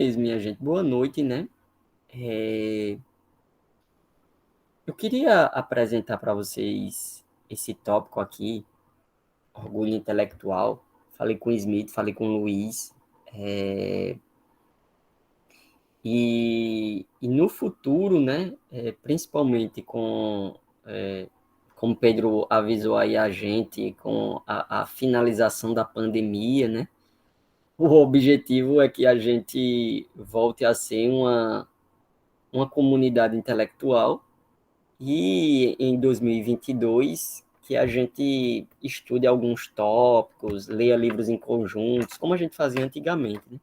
Minha gente, boa noite, né? É, Eu queria apresentar para vocês esse tópico aqui, orgulho intelectual. Falei com o Smith, falei com o Luiz, é, e no futuro, né? Principalmente como Pedro avisou aí a gente, com a finalização da pandemia, né? O objetivo é que a gente volte a ser uma comunidade intelectual. E em 2022, que a gente estude alguns tópicos, leia livros em conjuntos, como a gente fazia antigamente, né?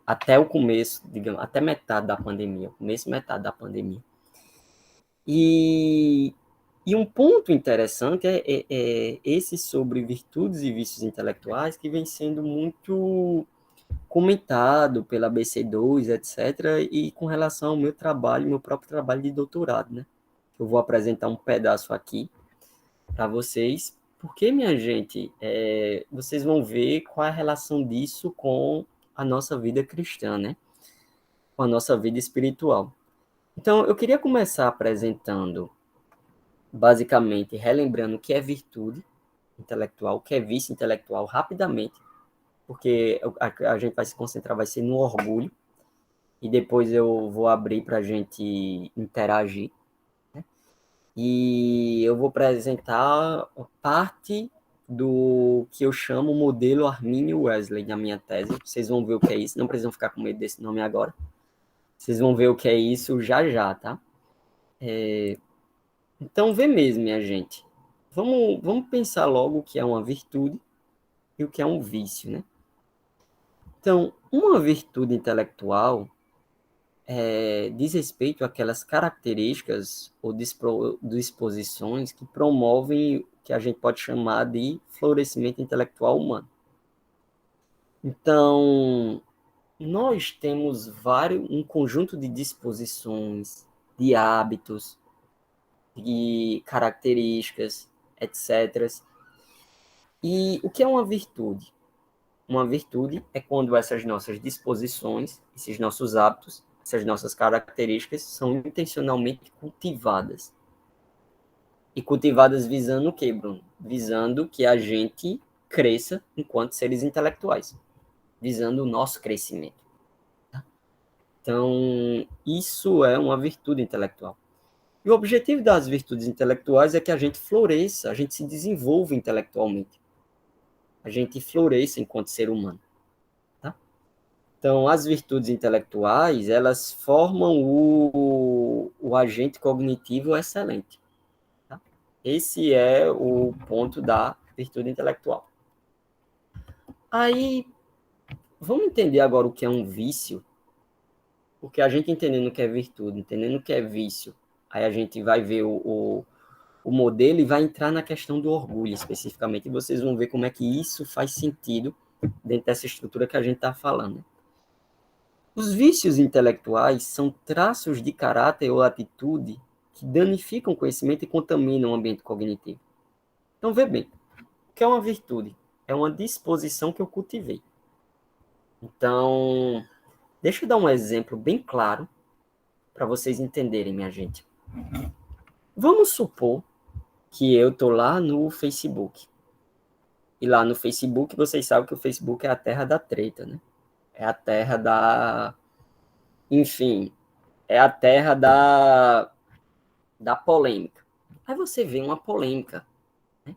Até o começo, digamos, até metade da pandemia, começo e metade da pandemia. E, e um ponto interessante é esse sobre virtudes e vícios intelectuais, que vem sendo muito comentado pela BC2, etc., e com relação ao meu trabalho, meu próprio trabalho de doutorado, né? Eu vou apresentar um pedaço aqui para vocês, porque, minha gente, vocês vão ver qual é a relação disso com a nossa vida cristã, né? Com a nossa vida espiritual. Então, eu queria começar apresentando, basicamente, relembrando o que é virtude intelectual, o que é vício intelectual, rapidamente, porque a gente vai se concentrar, vai ser no orgulho, e depois eu vou abrir para a gente interagir. E eu vou apresentar parte do que eu chamo modelo Arminio Wesley na minha tese. Vocês vão ver o que é isso, não precisam ficar com medo desse nome agora. Vocês vão ver o que é isso já já, tá? Então, vê mesmo, minha gente. Vamos pensar logo o que é uma virtude e o que é um vício, né? Então, uma virtude intelectual diz respeito àquelas características ou disposições que promovem o que a gente pode chamar de florescimento intelectual humano. Então, nós temos um conjunto de disposições, de hábitos, de características, etc. E o que é uma virtude? Uma virtude é quando essas nossas disposições, esses nossos hábitos, essas nossas características são intencionalmente cultivadas. E cultivadas visando o quê, Bruno? Visando que a gente cresça enquanto seres intelectuais, visando o nosso crescimento. Então, isso é uma virtude intelectual. E o objetivo das virtudes intelectuais é que a gente floresça, a gente se desenvolva intelectualmente, a gente floresça enquanto ser humano. Então, as virtudes intelectuais, elas formam o agente cognitivo excelente. Tá? Esse é o ponto da virtude intelectual. Aí, vamos entender agora o que é um vício, porque a gente entendendo o que é virtude, entendendo o que é vício, aí a gente vai ver o modelo e vai entrar na questão do orgulho especificamente, e vocês vão ver como é que isso faz sentido dentro dessa estrutura que a gente está falando. Os vícios intelectuais são traços de caráter ou atitude que danificam o conhecimento e contaminam o ambiente cognitivo. Então, vê bem, o que é uma virtude? É uma disposição que eu cultivei. Então, deixa eu dar um exemplo bem claro para vocês entenderem, minha gente. Vamos supor que eu estou lá no Facebook. E lá no Facebook, vocês sabem que o Facebook é a terra da treta, né? É a terra da... Enfim, é a terra da polêmica. Aí você vê uma polêmica. Né?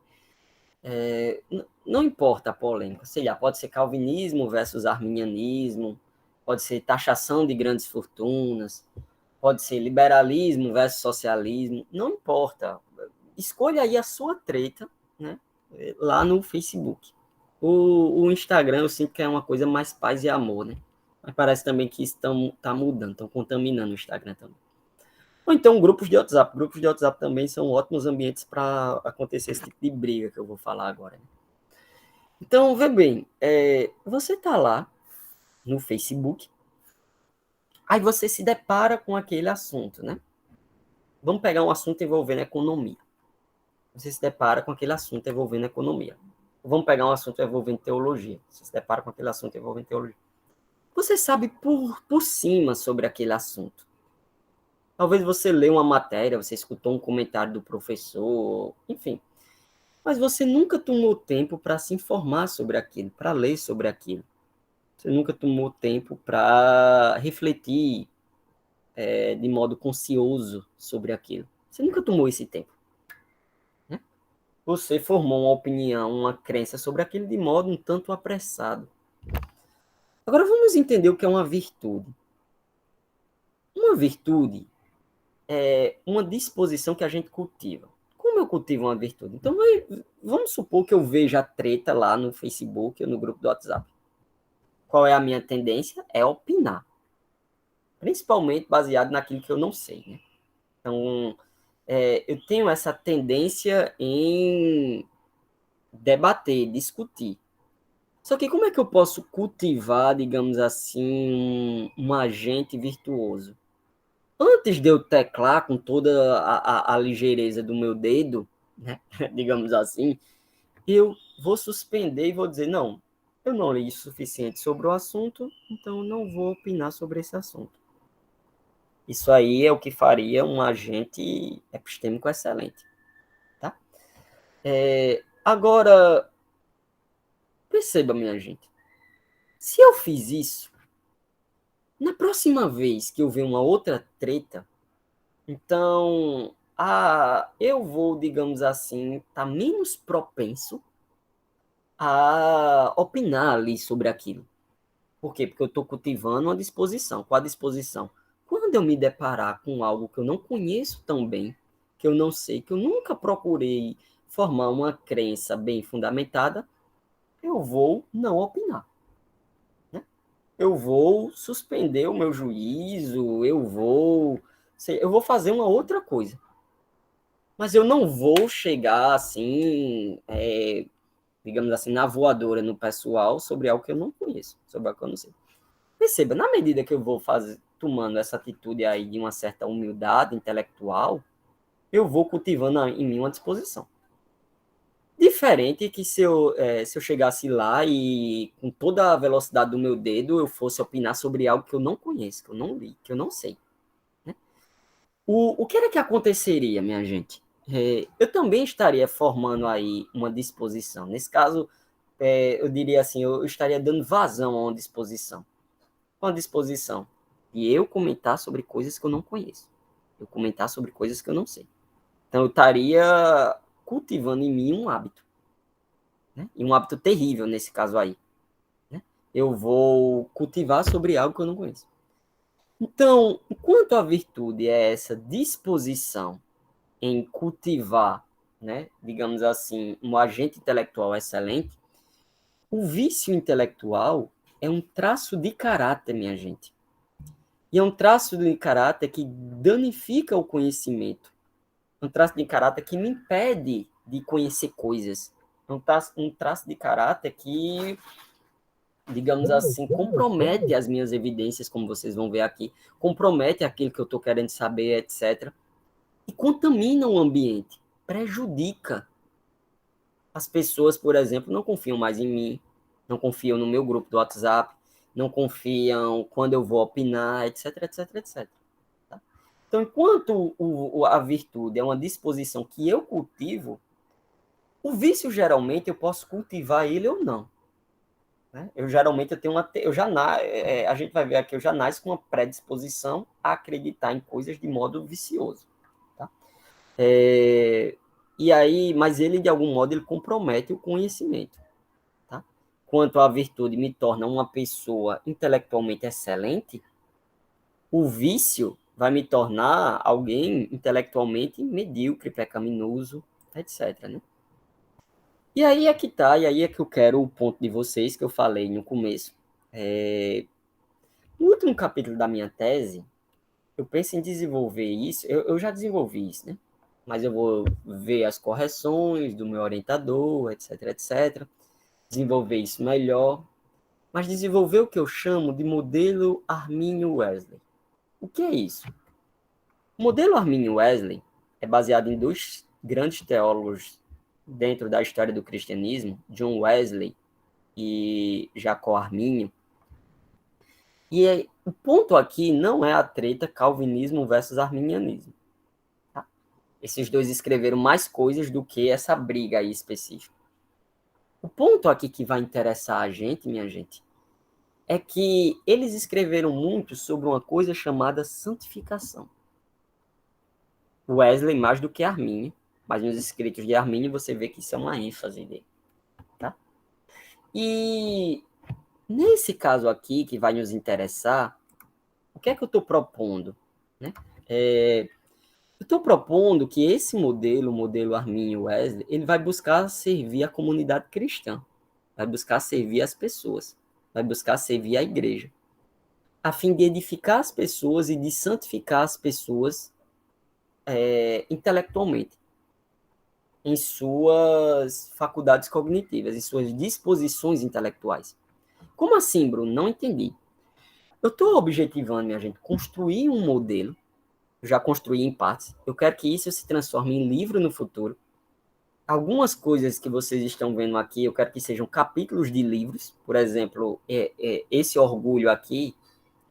Não importa a polêmica, sei lá, pode ser calvinismo versus arminianismo, pode ser taxação de grandes fortunas, pode ser liberalismo versus socialismo, não importa. Escolha aí a sua treta, né? Lá no Facebook. O Instagram eu sinto que é uma coisa mais paz e amor, né? Mas parece também que está mudando, estão contaminando o Instagram também. Ou então grupos de WhatsApp. Grupos de WhatsApp também são ótimos ambientes para acontecer esse tipo de briga que eu vou falar agora. Né? Então, vê bem, você está lá no Facebook, aí você se depara com aquele assunto, né? Vamos pegar um assunto envolvendo economia. Você se depara com aquele assunto envolvendo economia. Vamos pegar um assunto envolvendo teologia. Você se depara com aquele assunto envolvendo teologia. Você sabe por cima sobre aquele assunto. Talvez você lê uma matéria, você escutou um comentário do professor, enfim. Mas você nunca tomou tempo para se informar sobre aquilo, para ler sobre aquilo. Você nunca tomou tempo para refletir de modo conscioso sobre aquilo. Você nunca tomou esse tempo. Né? Você formou uma opinião, uma crença sobre aquilo de modo um tanto apressado. Agora vamos entender o que é uma virtude. Uma virtude é uma disposição que a gente cultiva. Como eu cultivo uma virtude? Então, vamos supor que eu veja a treta lá no Facebook ou no grupo do WhatsApp. Qual é a minha tendência? É opinar. Principalmente baseado naquilo que eu não sei. Né? Então, eu tenho essa tendência em debater, discutir. Só que como é que eu posso cultivar, digamos assim, um agente virtuoso? Antes de eu teclar com toda a ligeireza do meu dedo, né, digamos assim, eu vou suspender e vou dizer, não, eu não li o suficiente sobre o assunto, então não vou opinar sobre esse assunto. Isso aí é o que faria um agente epistêmico excelente. Tá? Agora, perceba, minha gente, se eu fiz isso, na próxima vez que eu ver uma outra treta, então eu vou, digamos assim, estar menos propenso a opinar ali sobre aquilo. Por quê? Porque eu estou cultivando uma disposição. Qual a disposição? Quando eu me deparar com algo que eu não conheço tão bem, que eu não sei, que eu nunca procurei formar uma crença bem fundamentada, eu vou não opinar. Né? Eu vou suspender o meu juízo, eu vou fazer uma outra coisa. Mas eu não vou chegar assim, digamos assim, na voadora no pessoal sobre algo que eu não conheço, sobre algo que eu não sei. Perceba, na medida que eu vou tomando essa atitude aí de uma certa humildade intelectual, eu vou cultivando em mim uma disposição. Diferente que se eu chegasse lá e com toda a velocidade do meu dedo eu fosse opinar sobre algo que eu não conheço, que eu não li, que eu não sei. Né? O que era que aconteceria, minha gente? Eu também estaria formando aí uma disposição. Nesse caso, eu diria assim, eu estaria dando vazão a uma disposição. Uma disposição de eu comentar sobre coisas que eu não conheço. Eu comentar sobre coisas que eu não sei. Então, eu estaria cultivando em mim um hábito. Né? E um hábito terrível nesse caso aí. Né? Eu vou cultivar sobre algo que eu não conheço. Então, enquanto a virtude é essa disposição em cultivar, né, digamos assim, um agente intelectual excelente, o vício intelectual é um traço de caráter, minha gente. E é um traço de caráter que danifica o conhecimento. É um traço de caráter que me impede de conhecer coisas. É um traço de caráter que, digamos assim, compromete as minhas evidências, como vocês vão ver aqui, compromete aquilo que eu estou querendo saber, etc. E contamina o ambiente, prejudica. As pessoas, por exemplo, não confiam mais em mim, não confiam no meu grupo do WhatsApp, não confiam quando eu vou opinar, etc, etc, etc. Tá? Então, enquanto a virtude é uma disposição que eu cultivo, o vício geralmente eu posso cultivar ele ou não. Né? Eu tenho a gente vai ver aqui, eu já nasço com uma predisposição a acreditar em coisas de modo vicioso. Tá? E aí, mas ele de algum modo ele compromete o conhecimento. Tá? Quanto a virtude me torna uma pessoa intelectualmente excelente, o vício vai me tornar alguém intelectualmente medíocre, pecaminoso, etc. Né? E aí é que tá, e aí é que eu quero o ponto de vocês que eu falei no começo. No último capítulo da minha tese, eu penso em desenvolver isso, eu já desenvolvi isso, né? Mas eu vou ver as correções do meu orientador, etc, etc. Desenvolver isso melhor, mas desenvolver o que eu chamo de modelo Arminio Wesley. O que é isso? O modelo Arminio Wesley é baseado em dois grandes teólogos dentro da história do cristianismo, John Wesley e Jacó Arminio. E o ponto aqui não é a treta calvinismo versus arminianismo. Tá? Esses dois escreveram mais coisas do que essa briga aí específica. O ponto aqui que vai interessar a gente, minha gente, é que eles escreveram muito sobre uma coisa chamada santificação. Wesley mais do que Arminio, mas nos escritos de Arminio você vê que isso é uma ênfase dele. Tá? E nesse caso aqui, que vai nos interessar, o que é que eu estou propondo? Né? Eu estou propondo que esse modelo, o modelo Arminio Wesley, ele vai buscar servir a comunidade cristã, vai buscar servir as pessoas, vai buscar servir a igreja, a fim de edificar as pessoas e de santificar as pessoas intelectualmente, em suas faculdades cognitivas, em suas disposições intelectuais. Como assim, Bruno? Não entendi. Eu estou objetivando, minha gente, construir um modelo, já construí em partes, eu quero que isso se transforme em livro no futuro. Algumas coisas que vocês estão vendo aqui, eu quero que sejam capítulos de livros, por exemplo, esse orgulho aqui,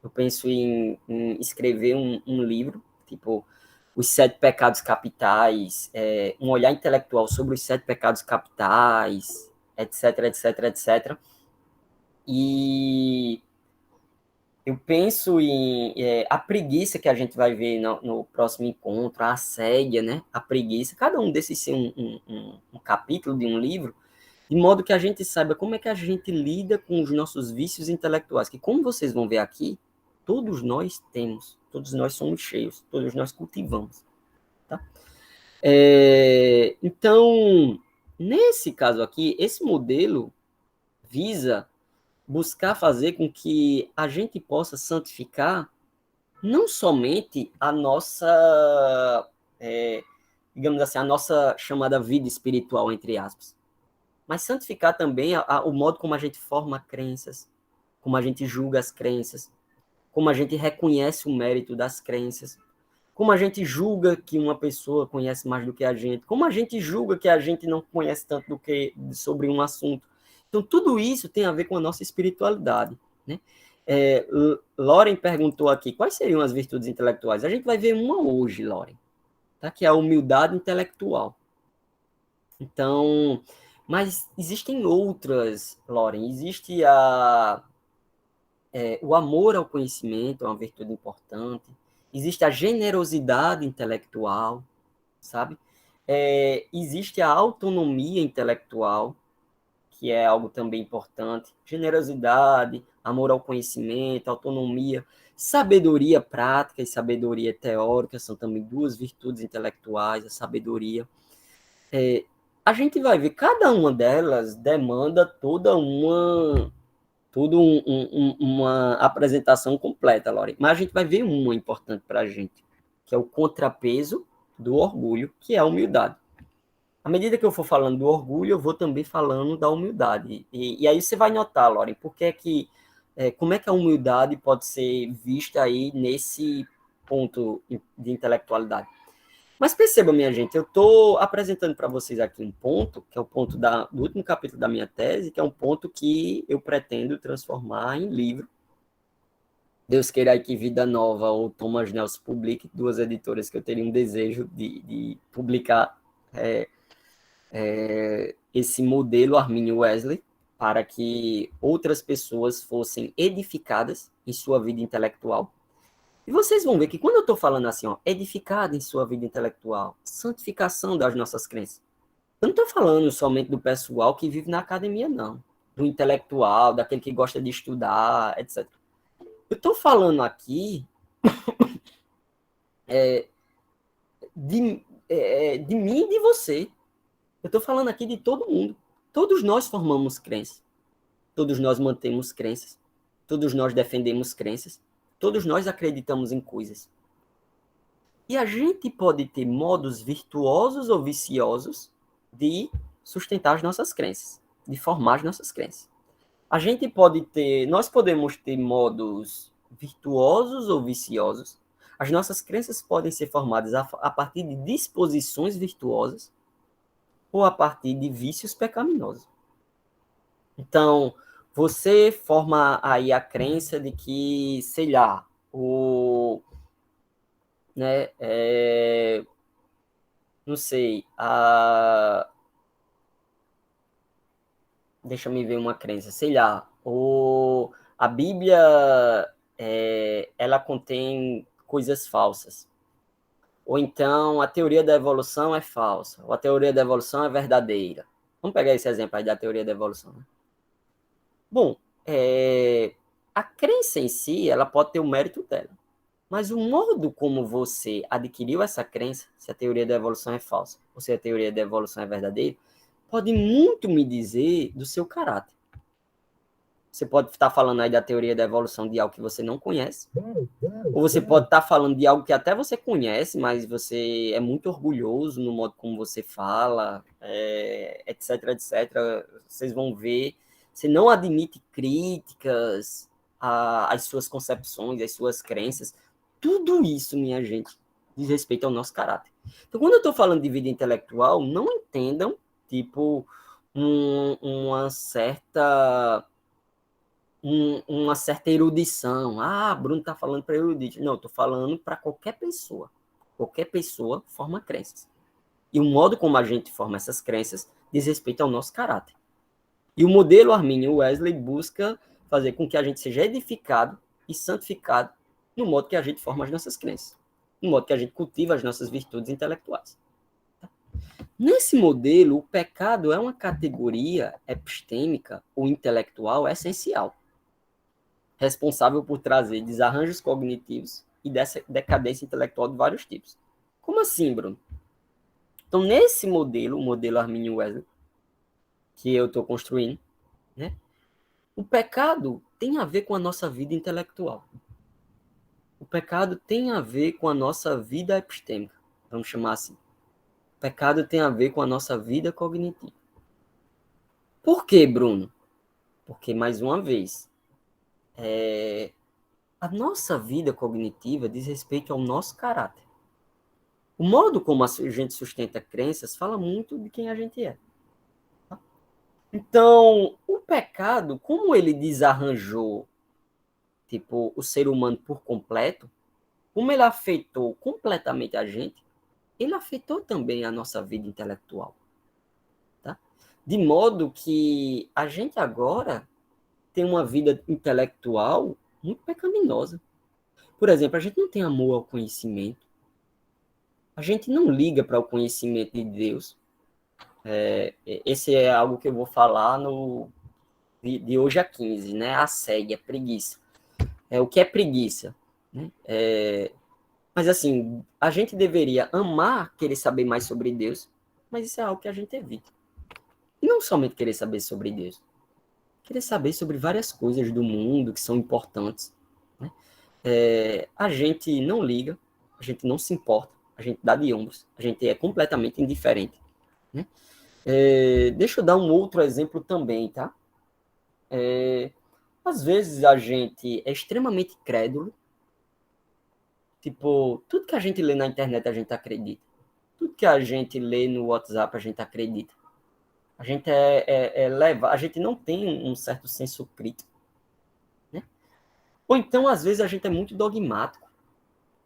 eu penso em escrever um livro, tipo, os 7 pecados capitais, um olhar intelectual sobre os 7 pecados capitais, etc, etc, etc. E eu penso em a preguiça que a gente vai ver no próximo encontro, a assédia, né? A preguiça, cada um desses ser um capítulo de um livro, de modo que a gente saiba como é que a gente lida com os nossos vícios intelectuais, que como vocês vão ver aqui, todos nós temos, todos nós somos cheios, todos nós cultivamos. Tá? Então, nesse caso aqui, esse modelo visa buscar fazer com que a gente possa santificar não somente a nossa, digamos assim, a nossa chamada vida espiritual, entre aspas, mas santificar também o modo como a gente forma crenças, como a gente julga as crenças, como a gente reconhece o mérito das crenças, como a gente julga que uma pessoa conhece mais do que a gente, como a gente julga que a gente não conhece tanto do que sobre um assunto. Então, tudo isso tem a ver com a nossa espiritualidade, né? Loren perguntou aqui, quais seriam as virtudes intelectuais? A gente vai ver uma hoje, Loren, tá? Que é a humildade intelectual. Então, mas existem outras, Loren. Existe o amor ao conhecimento, é uma virtude importante. Existe a generosidade intelectual, sabe? Existe a autonomia intelectual, que é algo também importante. Generosidade, amor ao conhecimento, autonomia, sabedoria prática e sabedoria teórica são também duas virtudes intelectuais, a sabedoria. A gente vai ver, cada uma delas demanda toda uma apresentação completa, Lore. Mas a gente vai ver uma importante para a gente, que é o contrapeso do orgulho, que é a humildade. À medida que eu for falando do orgulho, eu vou também falando da humildade. E aí você vai notar, Loren, como é que a humildade pode ser vista aí nesse ponto de intelectualidade. Mas perceba, minha gente, eu estou apresentando para vocês aqui um ponto, que é o ponto do último capítulo da minha tese, que é um ponto que eu pretendo transformar em livro. Deus queira que Vida Nova ou Thomas Nelson publique, duas editoras que eu teria um desejo de publicar esse modelo Arminio Wesley, para que outras pessoas fossem edificadas em sua vida intelectual. E vocês vão ver que quando eu estou falando assim, ó, edificada em sua vida intelectual, santificação das nossas crenças, eu não estou falando somente do pessoal que vive na academia, não. Do intelectual, daquele que gosta de estudar, etc. Eu estou falando aqui de mim e de você. Eu estou falando aqui de todo mundo. Todos nós formamos crenças. Todos nós mantemos crenças. Todos nós defendemos crenças. Todos nós acreditamos em coisas. E a gente pode ter modos virtuosos ou viciosos de sustentar as nossas crenças, de formar as nossas crenças. Nós podemos ter modos virtuosos ou viciosos. As nossas crenças podem ser formadas a partir de disposições virtuosas ou a partir de vícios pecaminosos. Então, você forma aí a crença de que, sei lá, né, não sei, deixa eu me ver uma crença, sei lá, a Bíblia, ela contém coisas falsas. Ou então a teoria da evolução é falsa, ou a teoria da evolução é verdadeira. Vamos pegar esse exemplo aí da teoria da evolução, né? Bom, a crença em si, ela pode ter o mérito dela. Mas o modo como você adquiriu essa crença, se a teoria da evolução é falsa ou se a teoria da evolução é verdadeira, pode muito me dizer do seu caráter. Você pode estar falando aí da teoria da evolução de algo que você não conhece, ou você pode estar falando de algo que até você conhece, mas você é muito orgulhoso no modo como você fala, etc, etc. Vocês vão ver, você não admite críticas às suas concepções, às suas crenças. Tudo isso, minha gente, diz respeito ao nosso caráter. Então, quando eu estou falando de vida intelectual, não entendam, tipo, uma certa uma certa erudição. Ah, Bruno está falando para erudito. Não, estou falando para qualquer pessoa. Qualquer pessoa forma crenças. E o modo como a gente forma essas crenças diz respeito ao nosso caráter. E o modelo Arminio Wesley busca fazer com que a gente seja edificado e santificado no modo que a gente forma as nossas crenças, no modo que a gente cultiva as nossas virtudes intelectuais. Nesse modelo, o pecado é uma categoria epistêmica ou intelectual essencial, responsável por trazer desarranjos cognitivos e dessa decadência intelectual de vários tipos. Como assim, Bruno? Então, nesse modelo, o modelo Arminio Wesley, que eu estou construindo, né, o pecado tem a ver com a nossa vida intelectual. O pecado tem a ver com a nossa vida epistêmica, vamos chamar assim. O pecado tem a ver com a nossa vida cognitiva. Por quê, Bruno? Porque, mais uma vez, a nossa vida cognitiva diz respeito ao nosso caráter. O modo como a gente sustenta crenças fala muito de quem a gente é. Então, o pecado, como ele desarranjou, tipo, o ser humano por completo, como ele afetou completamente a gente, ele afetou também a nossa vida intelectual, tá? De modo que a gente agora tem uma vida intelectual muito pecaminosa. Por exemplo, a gente não tem amor ao conhecimento, a gente não liga para o conhecimento de Deus. Esse é algo que eu vou falar de hoje a 15, né? A SEG, a preguiça. O que é preguiça? Né? Mas assim, a gente deveria amar, querer saber mais sobre Deus, mas isso é algo que a gente evita. E não somente querer saber sobre Deus, querer saber sobre várias coisas do mundo que são importantes. Né? A gente não liga, a gente não se importa, a gente dá de ombros, a gente é completamente indiferente. Né? Deixa eu dar um outro exemplo também, tá? Às vezes a gente é extremamente crédulo, tipo, tudo que a gente lê na internet a gente acredita. Tudo que a gente lê no WhatsApp a gente acredita. A gente a gente não tem um certo senso crítico, né? Ou então, às vezes, a gente é muito dogmático,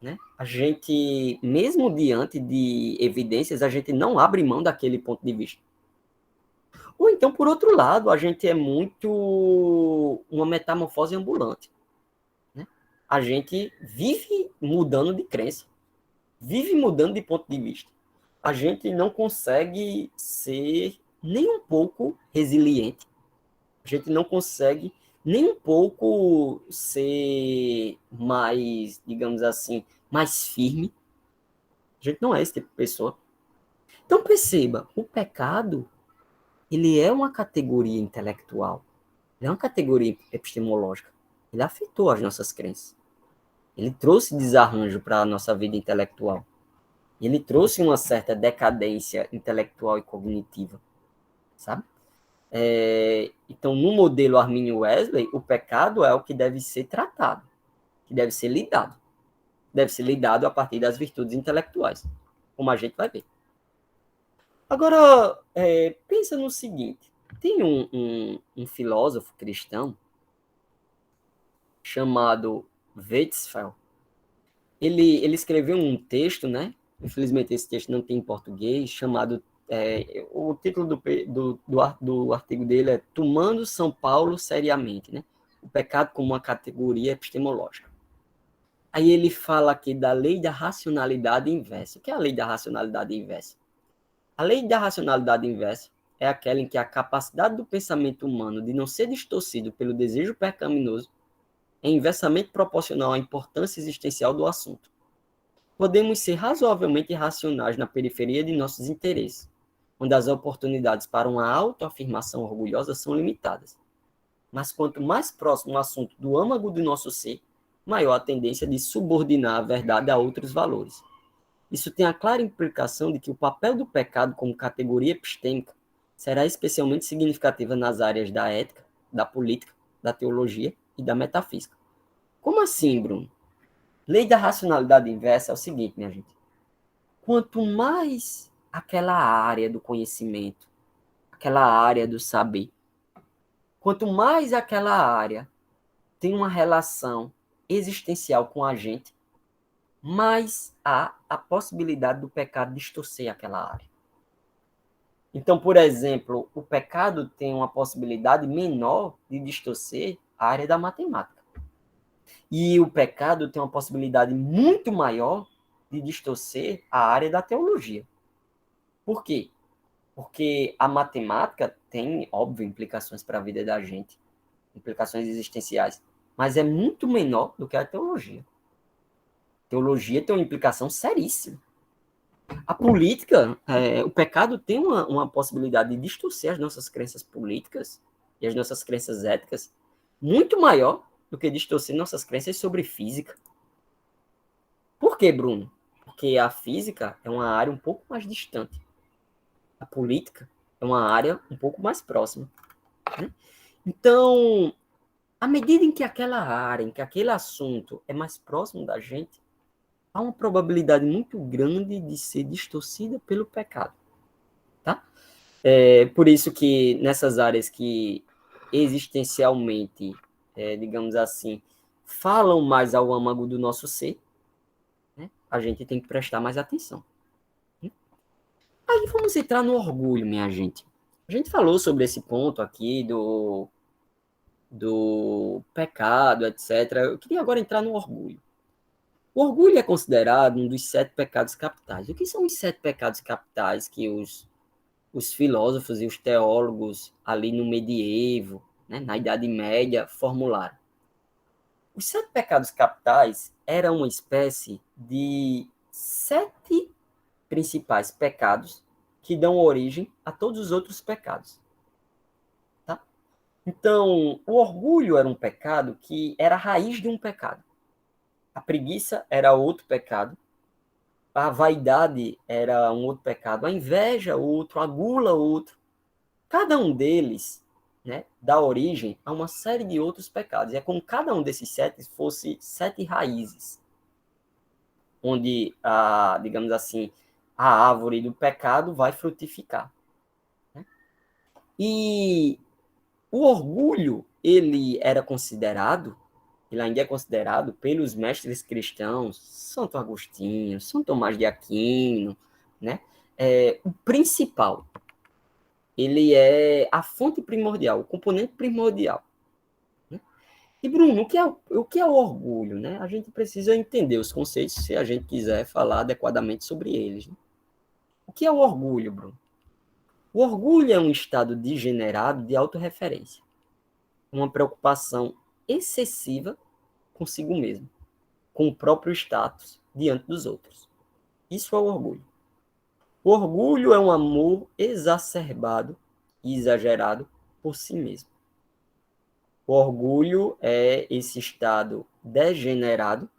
né? A gente, mesmo diante de evidências, a gente não abre mão daquele ponto de vista. Ou então, por outro lado, a gente é muito uma metamorfose ambulante, né? A gente vive mudando de crença, vive mudando de ponto de vista. A gente não consegue ser nem um pouco resiliente. A gente não consegue nem um pouco ser mais, digamos assim, mais firme. A gente não é esse tipo de pessoa. Então perceba, o pecado, ele é uma categoria intelectual, ele é uma categoria epistemológica. Ele afetou as nossas crenças. Ele trouxe desarranjo para a nossa vida intelectual. Ele trouxe uma certa decadência intelectual e cognitiva, sabe? Então, no modelo Arminio Wesley, o pecado é o que deve ser tratado, que deve ser lidado. Deve ser lidado a partir das virtudes intelectuais, como a gente vai ver. Agora, pensa no seguinte, tem um filósofo cristão chamado Wetzel. Ele escreveu um texto, né? Infelizmente esse texto não tem em português, chamado, o título do artigo dele é Tomando São Paulo Seriamente, né? O pecado como uma categoria epistemológica. Aí ele fala aqui da lei da racionalidade inversa. O que é a lei da racionalidade inversa? A lei da racionalidade inversa é aquela em que a capacidade do pensamento humano de não ser distorcido pelo desejo pecaminoso é inversamente proporcional à importância existencial do assunto. Podemos ser razoavelmente racionais na periferia de nossos interesses, onde as oportunidades para uma autoafirmação orgulhosa são limitadas. Mas quanto mais próximo o assunto do âmago do nosso ser, maior a tendência de subordinar a verdade a outros valores. Isso tem a clara implicação de que o papel do pecado como categoria epistêmica será especialmente significativa nas áreas da ética, da política, da teologia e da metafísica. Como assim, Bruno? Lei da racionalidade inversa é o seguinte, minha gente. Quanto mais aquela área do conhecimento, aquela área do saber, quanto mais aquela área tem uma relação existencial com a gente, mais há a possibilidade do pecado distorcer aquela área. Então, por exemplo, o pecado tem uma possibilidade menor de distorcer a área da matemática. E o pecado tem uma possibilidade muito maior de distorcer a área da teologia. Por quê? Porque a matemática tem, óbvio, implicações para a vida da gente, implicações existenciais, mas é muito menor do que a teologia. A teologia tem uma implicação seríssima. A política, o pecado tem uma possibilidade de distorcer as nossas crenças políticas e as nossas crenças éticas muito maior do que distorcer nossas crenças sobre física. Por quê, Bruno? Porque a física é uma área um pouco mais distante. A política é uma área um pouco mais próxima. Né? Então, à medida em que aquela área, em que aquele assunto é mais próximo da gente, há uma probabilidade muito grande de ser distorcida pelo pecado. Tá? Por isso que nessas áreas que existencialmente, digamos assim, falam mais ao âmago do nosso ser, né, a gente tem que prestar mais atenção. Né? Aí vamos entrar no orgulho, minha gente. A gente falou sobre esse ponto aqui do pecado, etc. Eu queria agora entrar no orgulho. O orgulho é considerado um dos 7 pecados capitais. O que são os 7 pecados capitais que os filósofos e os teólogos ali no medievo, né, na Idade Média, formularam? Os 7 pecados capitais eram uma espécie de 7 principais pecados que dão origem a todos os outros pecados. Tá? Então, o orgulho era um pecado que era a raiz de um pecado. A preguiça era outro pecado. A vaidade era um outro pecado. A inveja, outro. A gula, outro. Cada um deles, né, dá origem a uma série de outros pecados. É como cada um desses 7 fosse 7 raízes, onde, digamos assim, a árvore do pecado vai frutificar. Né? E o orgulho, ele ainda é considerado pelos mestres cristãos, Santo Agostinho, São Tomás de Aquino, né? O principal. Ele é a fonte primordial, o componente primordial. Né? E, Bruno, o que é o orgulho? Né? A gente precisa entender os conceitos se a gente quiser falar adequadamente sobre eles. Né? O que é o orgulho, Bruno? O orgulho é um estado degenerado de autorreferência, uma preocupação excessiva consigo mesmo, com o próprio status diante dos outros. Isso é o orgulho. O orgulho é um amor exacerbado e exagerado por si mesmo. O orgulho é esse estado degenerado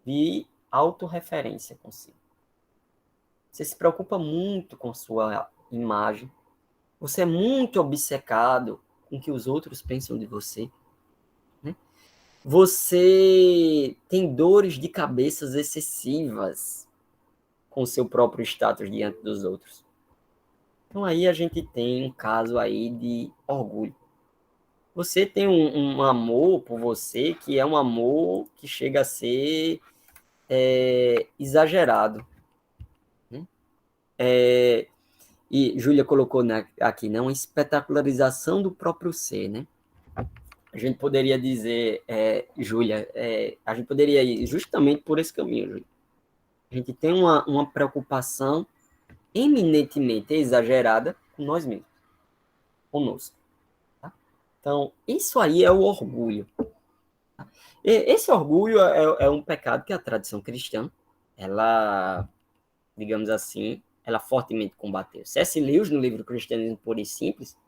de autorreferência consigo. Você se preocupa muito com sua imagem. Você é muito obcecado com o que os outros pensam de você. Né? Você tem dores de cabeças excessivas com o seu próprio status diante dos outros. Então aí a gente tem um caso aí de orgulho. Você tem um amor por você que é um amor que chega a ser exagerado, né? E Júlia colocou aqui, né, uma espetacularização do próprio ser, né? A gente poderia dizer, Júlia, a gente poderia ir justamente por esse caminho, Júlia. A gente tem uma preocupação eminentemente exagerada com nós mesmos, conosco. Tá? Então, isso aí é o orgulho. E esse orgulho é um pecado que a tradição cristã, ela, digamos assim, ela fortemente combateu. C.S. Lewis, no livro Cristianismo Puro e Simples,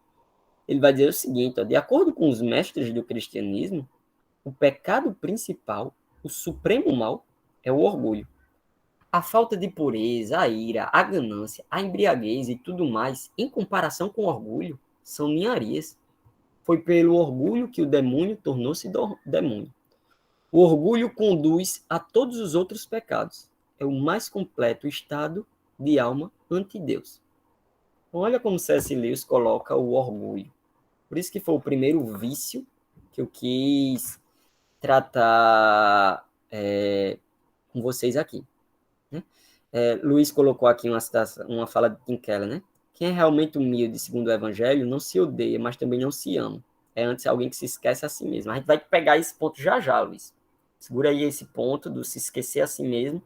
ele vai dizer o seguinte, ó, de acordo com os mestres do cristianismo, o pecado principal, o supremo mal, é o orgulho. A falta de pureza, a ira, a ganância, a embriaguez e tudo mais, em comparação com o orgulho, são ninharias. Foi pelo orgulho que o demônio tornou-se demônio. O orgulho conduz a todos os outros pecados. É o mais completo estado de alma ante Deus. Então, olha como C.S. Lewis coloca o orgulho. Por isso que foi o primeiro vício que eu quis tratar com vocês aqui. Né? Luiz colocou aqui uma citação, uma fala de Tim Keller, né? Quem é realmente humilde, segundo o Evangelho, não se odeia, mas também não se ama. É antes alguém que se esquece a si mesmo. A gente vai pegar esse ponto já já, Luiz. Segura aí esse ponto do se esquecer a si mesmo.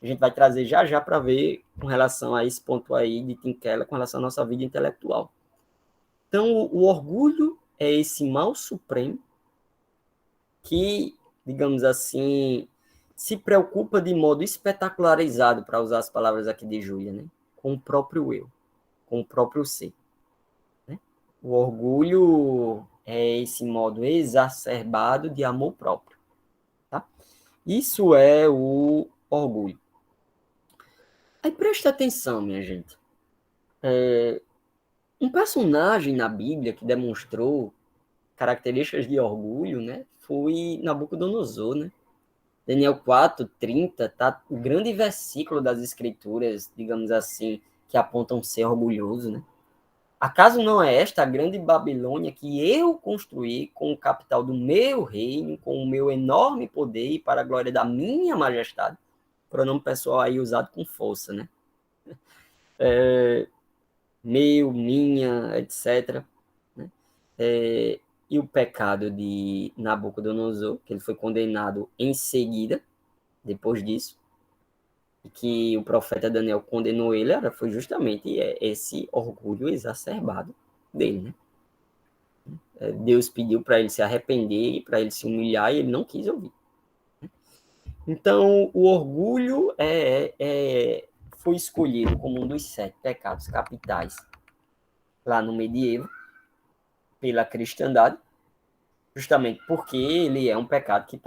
A gente vai trazer já já para ver com relação a esse ponto aí de Tim Keller, com relação à nossa vida intelectual. Então, o orgulho é esse mal supremo que, digamos assim, se preocupa de modo espetacularizado, para usar as palavras aqui de Júlia, né? Com o próprio eu, com o próprio ser. Né? O orgulho é esse modo exacerbado de amor próprio. Tá? Isso é o orgulho. Aí presta atenção, minha gente. Um personagem na Bíblia que demonstrou características de orgulho, né, foi Nabucodonosor, né? Daniel 4:30 tá o grande versículo das escrituras, digamos assim, que apontam ser orgulhoso, né? Acaso não é esta a grande Babilônia que eu construí com o capital do meu reino, com o meu enorme poder e para a glória da minha majestade? Pronome pessoal aí usado com força, né? Meu, minha, etc. Né? E o pecado de Nabucodonosor, que ele foi condenado em seguida, depois disso, e que o profeta Daniel condenou ele, foi justamente esse orgulho exacerbado dele, né? Deus pediu para ele se arrepender, para ele se humilhar, e ele não quis ouvir. Então, o orgulho foi escolhido como um dos 7 pecados capitais lá no medievo, pela cristandade, justamente porque ele é um pecado que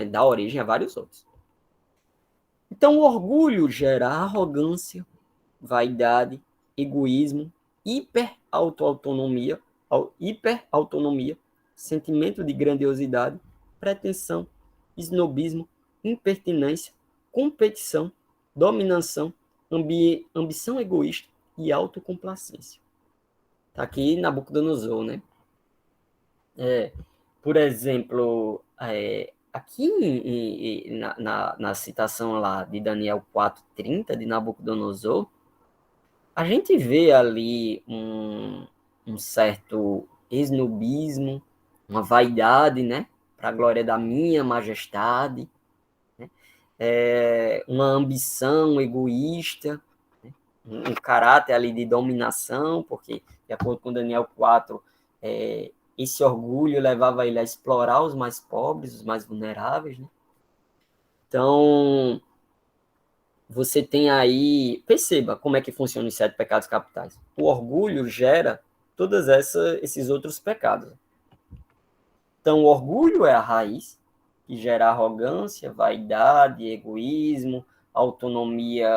dá origem a vários outros. Então, o orgulho gera arrogância, vaidade, egoísmo, hiperautonomia, sentimento de grandiosidade, pretensão, esnobismo, impertinência, competição, dominação, ambição egoísta e autocomplacência. Está aqui Nabucodonosor, né? Por exemplo, aqui na citação lá de Daniel 4:30 de Nabucodonosor, a gente vê ali um certo esnobismo, uma vaidade, né? Para a glória da minha majestade, né? Uma ambição egoísta, né? Um caráter ali de dominação, porque, de acordo com Daniel 4, esse orgulho levava ele a explorar os mais pobres, os mais vulneráveis, né? Então, você tem aí, perceba como é que funciona os 7 pecados capitais. O orgulho gera todos esses outros pecados. Então, o orgulho é a raiz, que gera arrogância, vaidade, egoísmo, autonomia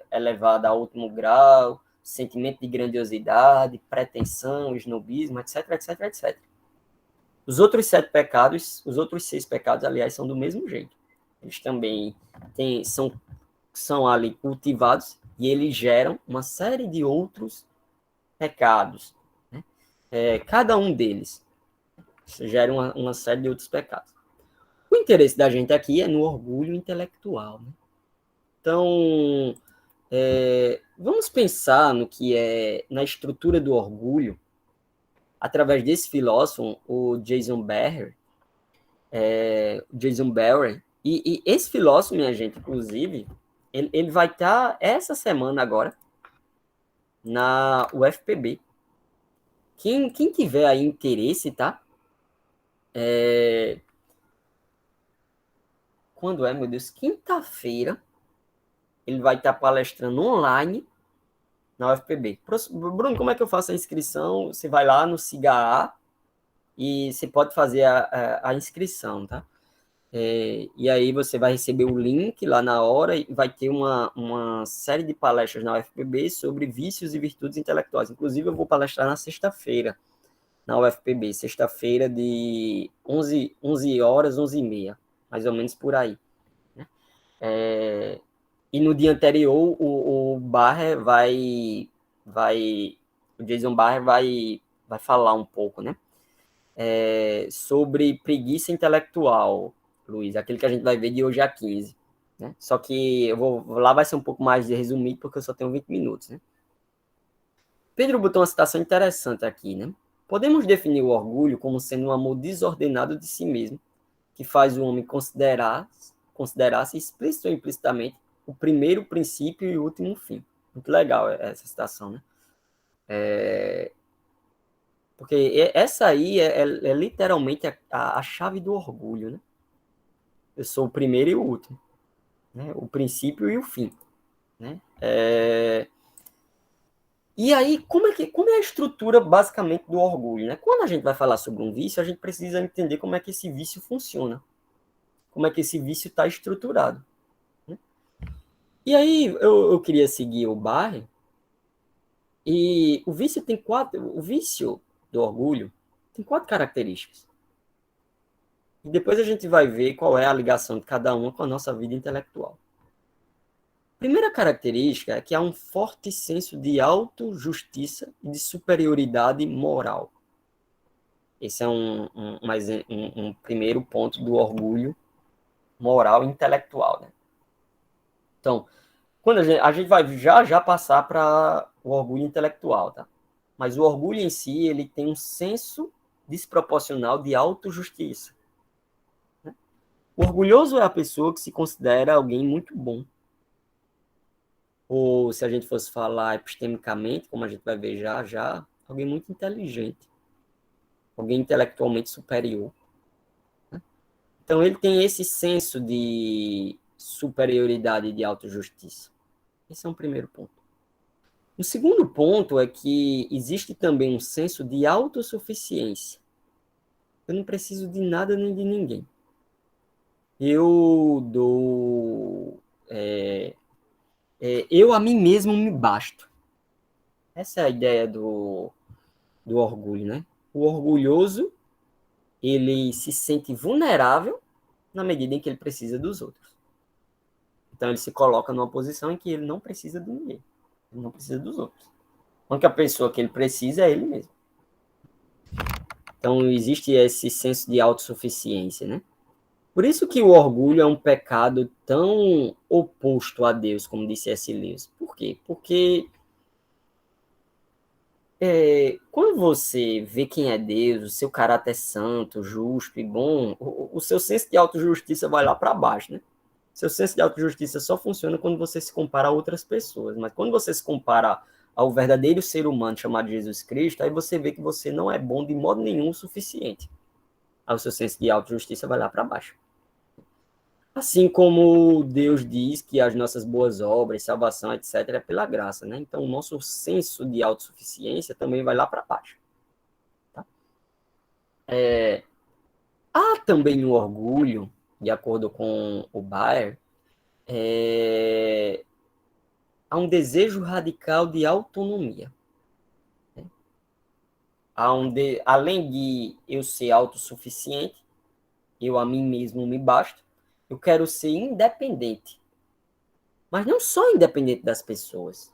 elevada a último grau, sentimento de grandiosidade, pretensão, esnobismo, etc, etc, etc. Os outros 6 pecados, aliás, são do mesmo jeito. Eles também são são ali cultivados e eles geram uma série de outros pecados. Né? Cada um deles gera uma série de outros pecados. O interesse da gente aqui é no orgulho intelectual. Né? Então, vamos pensar no que é na estrutura do orgulho, através desse filósofo, o Jason Barry, e esse filósofo, minha gente, inclusive, ele vai estar essa semana agora na UFPB. Quem tiver aí interesse, tá? Quando é, meu Deus? Quinta-feira, ele vai estar palestrando online na UFPB. Bruno, como é que eu faço a inscrição? Você vai lá no SIGA e você pode fazer a inscrição, tá? E aí você vai receber o link lá na hora e vai ter uma série de palestras na UFPB sobre vícios e virtudes intelectuais. Inclusive, eu vou palestrar na sexta-feira, na UFPB, sexta-feira de 11 horas, 11h30, mais ou menos por aí. Né? E no dia anterior, o Barrer o Jason Barrer vai falar um pouco, né? Sobre preguiça intelectual, Luiz, aquele que a gente vai ver de hoje a 15. Né? Só que lá vai ser um pouco mais resumido, porque eu só tenho 20 minutos. Né? Pedro botou uma citação interessante aqui. Né? Podemos definir o orgulho como sendo um amor desordenado de si mesmo, que faz o homem considerar-se explícito ou implicitamente o primeiro princípio e o último fim. Muito legal essa citação, né? Porque essa aí é literalmente a chave do orgulho, né? Eu sou o primeiro e o último, né? O princípio e o fim, né? E aí, como é a estrutura basicamente do orgulho, né? Quando a gente vai falar sobre um vício, a gente precisa entender como é que esse vício funciona, como é que esse vício está estruturado. Né? E aí, eu queria seguir o Barre, e o vício do orgulho tem 4 características. E depois a gente vai ver qual é a ligação de cada uma com a nossa vida intelectual. Primeira característica é que há um forte senso de autojustiça e de superioridade moral. Esse é um primeiro ponto do orgulho moral e intelectual. Né? Então, quando a gente vai já passar para o orgulho intelectual, tá? Mas o orgulho em si, ele tem um senso desproporcional de autojustiça. Né? O orgulhoso é a pessoa que se considera alguém muito bom. Ou, se a gente fosse falar epistemicamente, como a gente vai ver já, alguém muito inteligente. Alguém intelectualmente superior. Né? Então, ele tem esse senso de superioridade e de autojustiça. Esse é um primeiro ponto. O segundo ponto é que existe também um senso de autossuficiência. Eu não preciso de nada nem de ninguém. Eu dou. Eu a mim mesmo me basto. Essa é a ideia do orgulho, né? O orgulhoso, ele se sente vulnerável na medida em que ele precisa dos outros. Então, ele se coloca numa posição em que ele não precisa de ninguém. Ele não precisa dos outros. A única pessoa que ele precisa é ele mesmo. Então, existe esse senso de autossuficiência, né? Por isso que o orgulho é um pecado tão oposto a Deus, como disse S. Lewis. Por quê? Porque quando você vê quem é Deus, o seu caráter santo, justo e bom, o seu senso de autojustiça vai lá para baixo, né? Seu senso de autojustiça só funciona quando você se compara a outras pessoas. Mas quando você se compara ao verdadeiro ser humano chamado Jesus Cristo, aí você vê que você não é bom de modo nenhum o suficiente. Aí o seu senso de autojustiça vai lá para baixo. Assim como Deus diz que as nossas boas obras, salvação, etc., é pela graça, né? Então, o nosso senso de autossuficiência também vai lá para baixo. Tá? Há também o orgulho, de acordo com o Baer, há um desejo radical de autonomia. Né? Além de eu ser autossuficiente, eu a mim mesmo me basto, eu quero ser independente. mas não só independente das pessoas,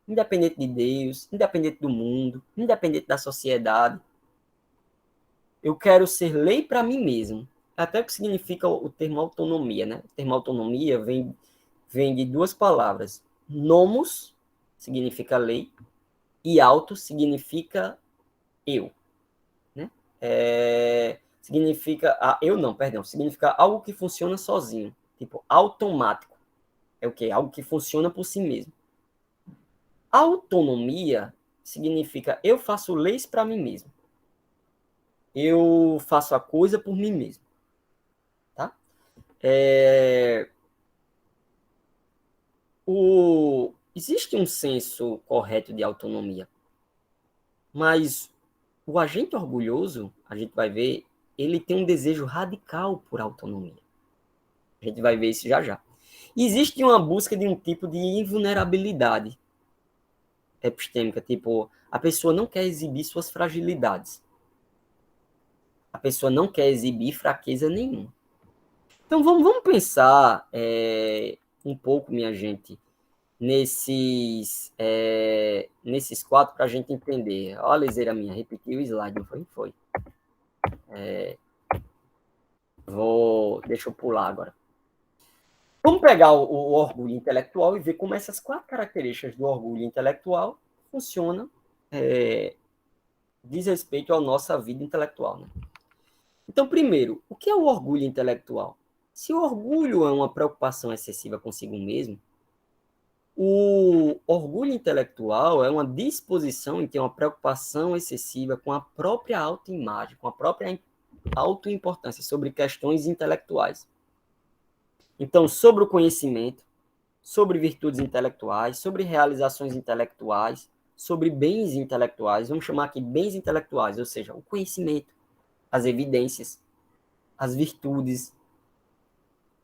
independente de Deus, independente do mundo, independente da sociedade. Eu quero ser lei para mim mesmo. Até o que significa o termo autonomia, né? O termo autonomia vem de duas palavras. Nomos significa lei e auto significa eu, né? Significa eu não, perdão, significa algo que funciona sozinho, tipo automático. É o quê? Algo que funciona por si mesmo. Autonomia significa eu faço leis para mim mesmo. Eu faço a coisa por mim mesmo, tá? É, existe um senso correto de autonomia, mas o agente orgulhoso, a gente vai ver, ele tem um desejo radical por autonomia. A gente vai ver isso já já. Existe uma busca de um tipo de invulnerabilidade epistêmica, tipo, a pessoa não quer exibir suas fragilidades. A pessoa não quer exibir fraqueza nenhuma. Então vamos pensar um pouco, minha gente, nesses quatro para a gente entender. Olha, Liseira minha, repetiu o slide, não foi? Foi. Deixa eu pular agora. Vamos pegar o orgulho intelectual e ver como essas quatro características do orgulho intelectual funcionam diz respeito à nossa vida intelectual. Né? Então, primeiro, o que é o orgulho intelectual? Se o orgulho é uma preocupação excessiva consigo mesmo, o orgulho intelectual é uma disposição em ter uma preocupação excessiva com a própria autoimagem, com a própria autoimportância sobre questões intelectuais. Então, sobre o conhecimento, sobre virtudes intelectuais, sobre realizações intelectuais, sobre bens intelectuais, vamos chamar aqui bens intelectuais, ou seja, o conhecimento, as evidências, as virtudes.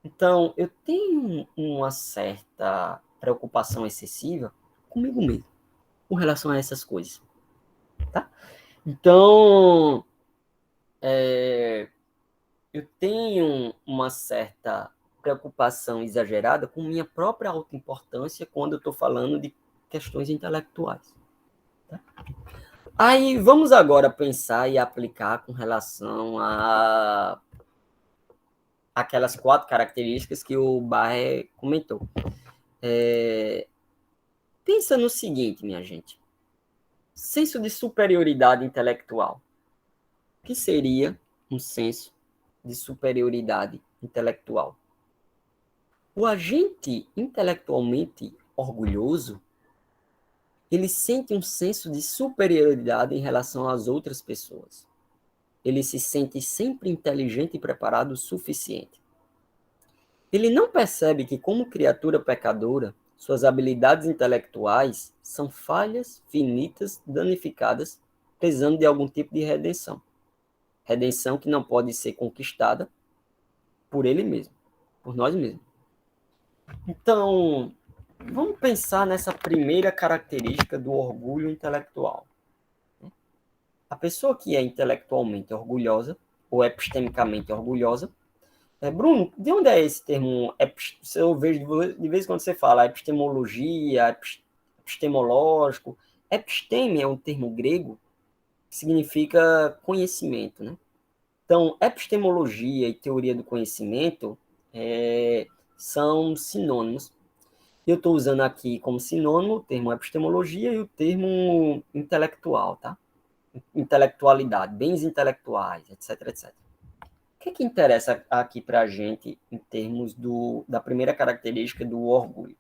Então, eu tenho uma certa preocupação excessiva comigo mesmo, com relação a essas coisas, tá? Então, eu tenho uma certa preocupação exagerada com minha própria autoimportância quando eu estou falando de questões intelectuais. Tá? Aí, vamos agora pensar e aplicar com relação a aquelas quatro características que o Barre comentou. Pensa no seguinte, minha gente. Senso de superioridade intelectual. O que seria um senso de superioridade intelectual? O agente intelectualmente orgulhoso, ele sente um senso de superioridade em relação às outras pessoas. Ele se sente sempre inteligente e preparado o suficiente. Ele não percebe que, como criatura pecadora, suas habilidades intelectuais são falhas, finitas, danificadas, precisando de algum tipo de redenção. Redenção que não pode ser conquistada por ele mesmo, por nós mesmos. Então, vamos pensar nessa primeira característica do orgulho intelectual. A pessoa que é intelectualmente orgulhosa, ou epistemicamente orgulhosa, Bruno, de onde é esse termo? Eu vejo de vez em quando você fala epistemologia, epistemológico. Episteme é um termo grego que significa conhecimento, né? Então, epistemologia e teoria do conhecimento são sinônimos. Eu estou usando aqui como sinônimo o termo epistemologia e o termo intelectual, tá? Intelectualidade, bens intelectuais, etc, etc. O que interessa aqui para a gente em termos da primeira característica do orgulho?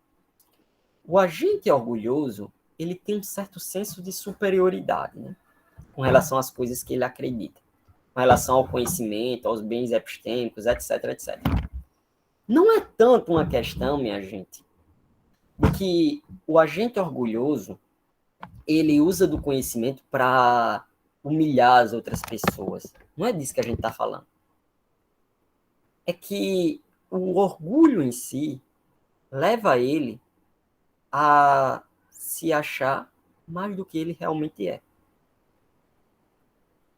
O agente orgulhoso, ele tem um certo senso de superioridade, né? Com relação às coisas que ele acredita, com relação ao conhecimento, aos bens epistêmicos, etc, etc. Não é tanto uma questão, minha gente, de que o agente orgulhoso, ele usa do conhecimento para humilhar as outras pessoas. Não é disso que a gente está falando. É que o orgulho em si leva ele a se achar mais do que ele realmente é.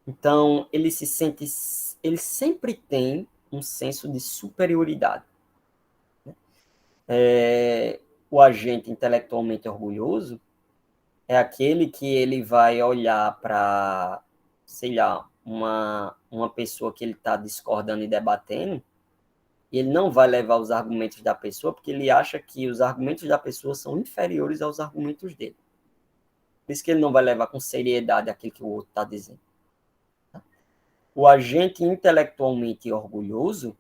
Então, ele sempre tem um senso de superioridade. o agente intelectualmente orgulhoso é aquele que ele vai olhar para, sei lá, uma pessoa que ele está discordando e debatendo, e ele não vai levar os argumentos da pessoa, porque ele acha que os argumentos da pessoa são inferiores aos argumentos dele. Por isso que ele não vai levar com seriedade aquilo que o outro está dizendo. O agente intelectualmente orgulhoso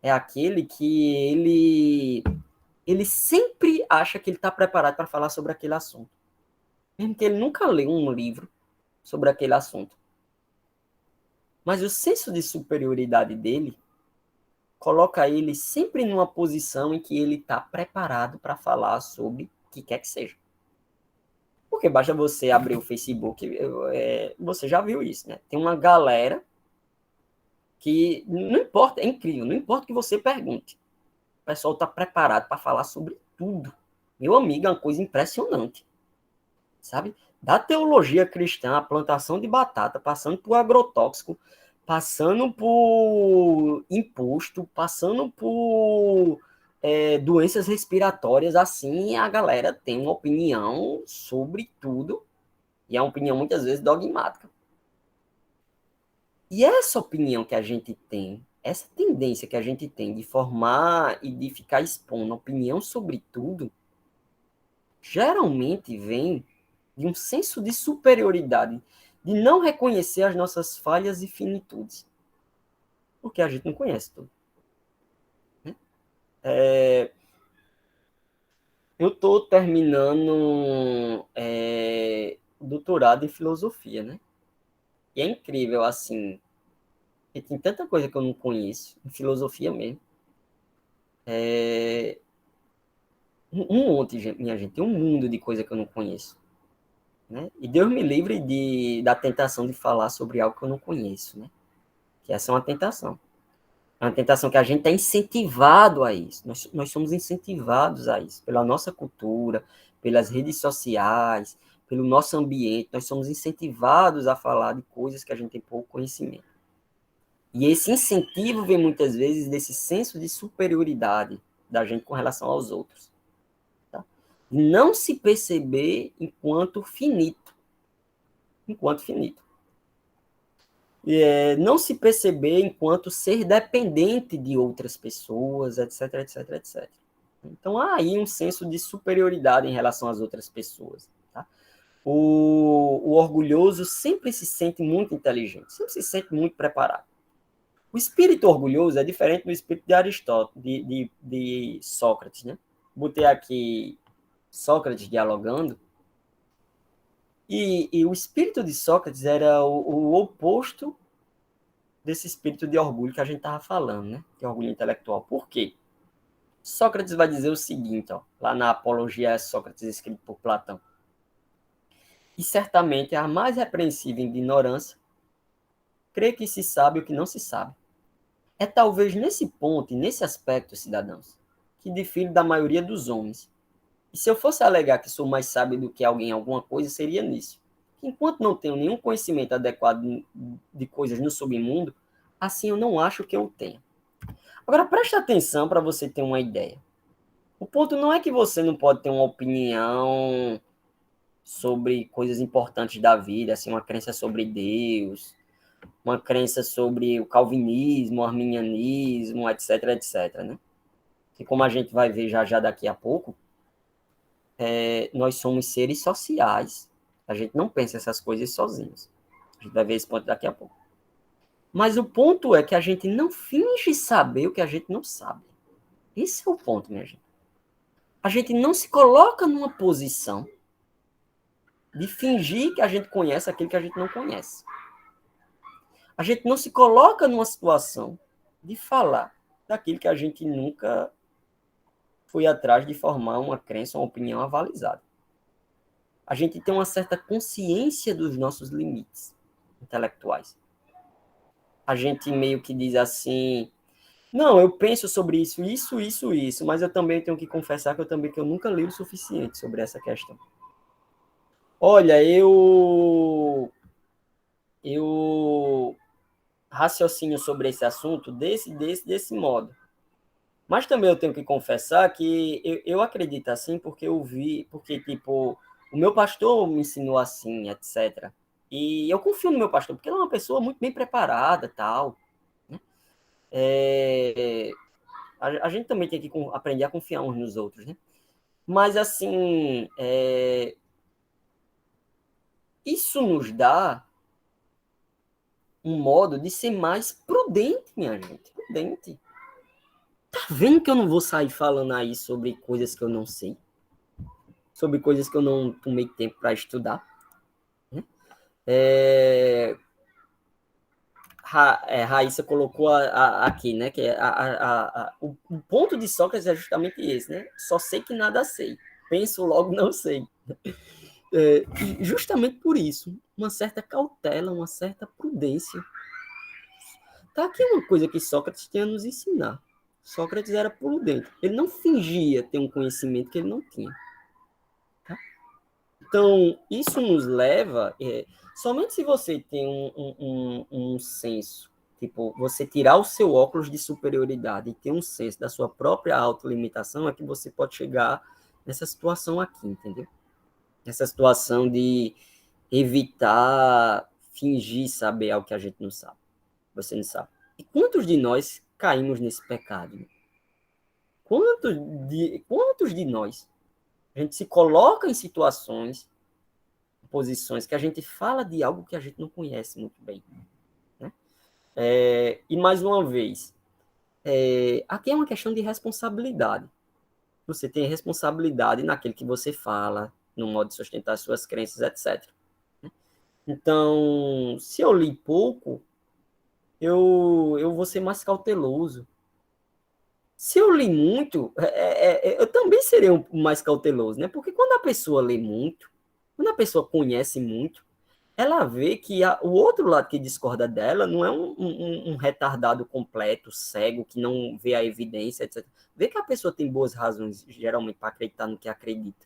é aquele que ele sempre acha que ele está preparado para falar sobre aquele assunto. Mesmo que ele nunca leu um livro sobre aquele assunto. Mas o senso de superioridade dele coloca ele sempre numa posição em que ele está preparado para falar sobre o que quer que seja. Porque basta você abrir o Facebook, você já viu isso, né? Tem uma galera que, não importa, é incrível, não importa o que você pergunte, o pessoal está preparado para falar sobre tudo. Meu amigo, é uma coisa impressionante, sabe? Da teologia cristã, a plantação de batata, passando por agrotóxico, passando por imposto, passando por doenças respiratórias, assim, a galera tem uma opinião sobre tudo, e é uma opinião muitas vezes dogmática. E essa opinião que a gente tem, essa tendência que a gente tem de formar e de ficar expondo opinião sobre tudo, geralmente vem de um senso de superioridade, de não reconhecer as nossas falhas e finitudes. Porque a gente não conhece tudo. Né? Eu estou terminando doutorado em filosofia, né? E é incrível, assim, que tem tanta coisa que eu não conheço, em filosofia mesmo. Um monte, minha gente, tem um mundo de coisa que eu não conheço. Né? E Deus me livre da tentação de falar sobre algo que eu não conheço, né? Que essa é uma tentação. É uma tentação que a gente é incentivado a isso. Nós somos incentivados a isso. Pela nossa cultura, pelas redes sociais, pelo nosso ambiente. Nós somos incentivados a falar de coisas que a gente tem pouco conhecimento. E esse incentivo vem muitas vezes desse senso de superioridade da gente com relação aos outros. Tá? Não se perceber enquanto finito. Enquanto finito. Não se perceber enquanto ser dependente de outras pessoas, etc, etc, etc. Então, há aí um senso de superioridade em relação às outras pessoas. Tá? O orgulhoso sempre se sente muito inteligente, sempre se sente muito preparado. O espírito orgulhoso é diferente do espírito de Aristóteles, de Sócrates. Né? Botei aqui Sócrates dialogando, e o espírito de Sócrates era o oposto desse espírito de orgulho que a gente estava falando, né? De orgulho intelectual. Por quê? Sócrates vai dizer o seguinte, ó, lá na Apologia a Sócrates, escrito por Platão. E certamente a mais repreensível ignorância, crê que se sabe o que não se sabe. É talvez nesse ponto e nesse aspecto, cidadãos, que difiro da maioria dos homens. E se eu fosse alegar que sou mais sábio do que alguém em alguma coisa, seria nisso. Enquanto não tenho nenhum conhecimento adequado de coisas no submundo, assim eu não acho que eu tenho. Agora, preste atenção para você ter uma ideia. O ponto não é que você não pode ter uma opinião sobre coisas importantes da vida, assim, uma crença sobre Deus, uma crença sobre o calvinismo, o arminianismo, etc, etc, né? Que como a gente vai ver já já daqui a pouco, nós somos seres sociais. A gente não pensa essas coisas sozinhos. A gente vai ver esse ponto daqui a pouco. Mas o ponto é que a gente não finge saber o que a gente não sabe. Esse é o ponto, minha gente. A gente não se coloca numa posição de fingir que a gente conhece aquilo que a gente não conhece. A gente não se coloca numa situação de falar daquilo que a gente nunca foi atrás de formar uma crença, uma opinião avalizada. A gente tem uma certa consciência dos nossos limites intelectuais. A gente meio que diz assim, não, eu penso sobre isso, isso, isso, isso, mas eu também tenho que confessar que eu nunca li o suficiente sobre essa questão. Olha, eu raciocínio sobre esse assunto desse modo. Mas também eu tenho que confessar que eu acredito assim porque eu vi, porque, tipo, o meu pastor me ensinou assim, etc. E eu confio no meu pastor, porque ele é uma pessoa muito bem preparada, tal. Né? A gente também tem que aprender a confiar uns nos outros, né? Mas, assim, isso nos dá um modo de ser mais prudente, minha gente. Prudente. Tá vendo que eu não vou sair falando aí sobre coisas que eu não sei? Sobre coisas que eu não tomei tempo para estudar? Né? É, Raíssa colocou aqui, né? Que o ponto de Sócrates é justamente esse, né? Só sei que nada sei. Penso, logo não sei. E justamente por isso, uma certa cautela, uma certa prudência. Tá aqui uma coisa que Sócrates tinha a nos ensinar. Sócrates era prudente. Ele não fingia ter um conhecimento que ele não tinha. Tá? Então, isso nos leva. Somente se você tem um senso, tipo, você tirar o seu óculos de superioridade e ter um senso da sua própria autolimitação, é que você pode chegar nessa situação aqui, entendeu? Nessa situação de evitar fingir saber algo que a gente não sabe. Você não sabe. E quantos de nós caímos nesse pecado? Né? Quantos de nós a gente se coloca em situações, posições que a gente fala de algo que a gente não conhece muito bem? Né? E mais uma vez, aqui é uma questão de responsabilidade. Você tem responsabilidade naquilo que você fala, no modo de sustentar suas crenças, etc. Então, se eu li pouco, eu vou ser mais cauteloso. Se eu li muito, eu também serei mais cauteloso, né? Porque quando a pessoa lê muito, quando a pessoa conhece muito, ela vê que o outro lado que discorda dela não é um retardado completo, cego, que não vê a evidência, etc. Vê que a pessoa tem boas razões, geralmente, para acreditar no que acredita,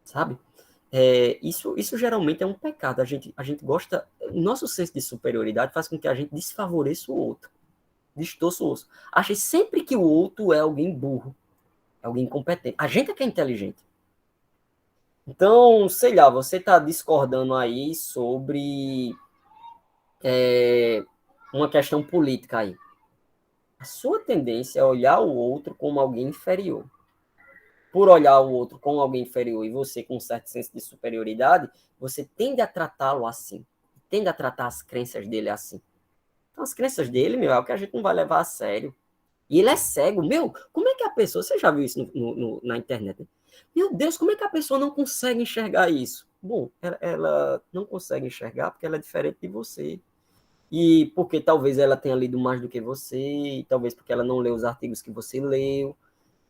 sabe? Isso geralmente é um pecado. A gente gosta. O nosso senso de superioridade faz com que a gente desfavoreça o outro, distorça o outro. Acha sempre que o outro é alguém burro, é alguém incompetente. A gente é que é inteligente. Então, sei lá, você está discordando aí sobre uma questão política aí. A sua tendência é olhar o outro como alguém inferior. Por olhar o outro como alguém inferior e você com um certo senso de superioridade, você tende a tratá-lo assim. Tende a tratar as crenças dele assim. Então, as crenças dele, meu, é o que a gente não vai levar a sério. E ele é cego. Meu, como é que a pessoa. Você já viu isso na internet? Né? Meu Deus, como é que a pessoa não consegue enxergar isso? Bom, ela não consegue enxergar porque ela é diferente de você. E porque talvez ela tenha lido mais do que você, e talvez porque ela não leu os artigos que você leu,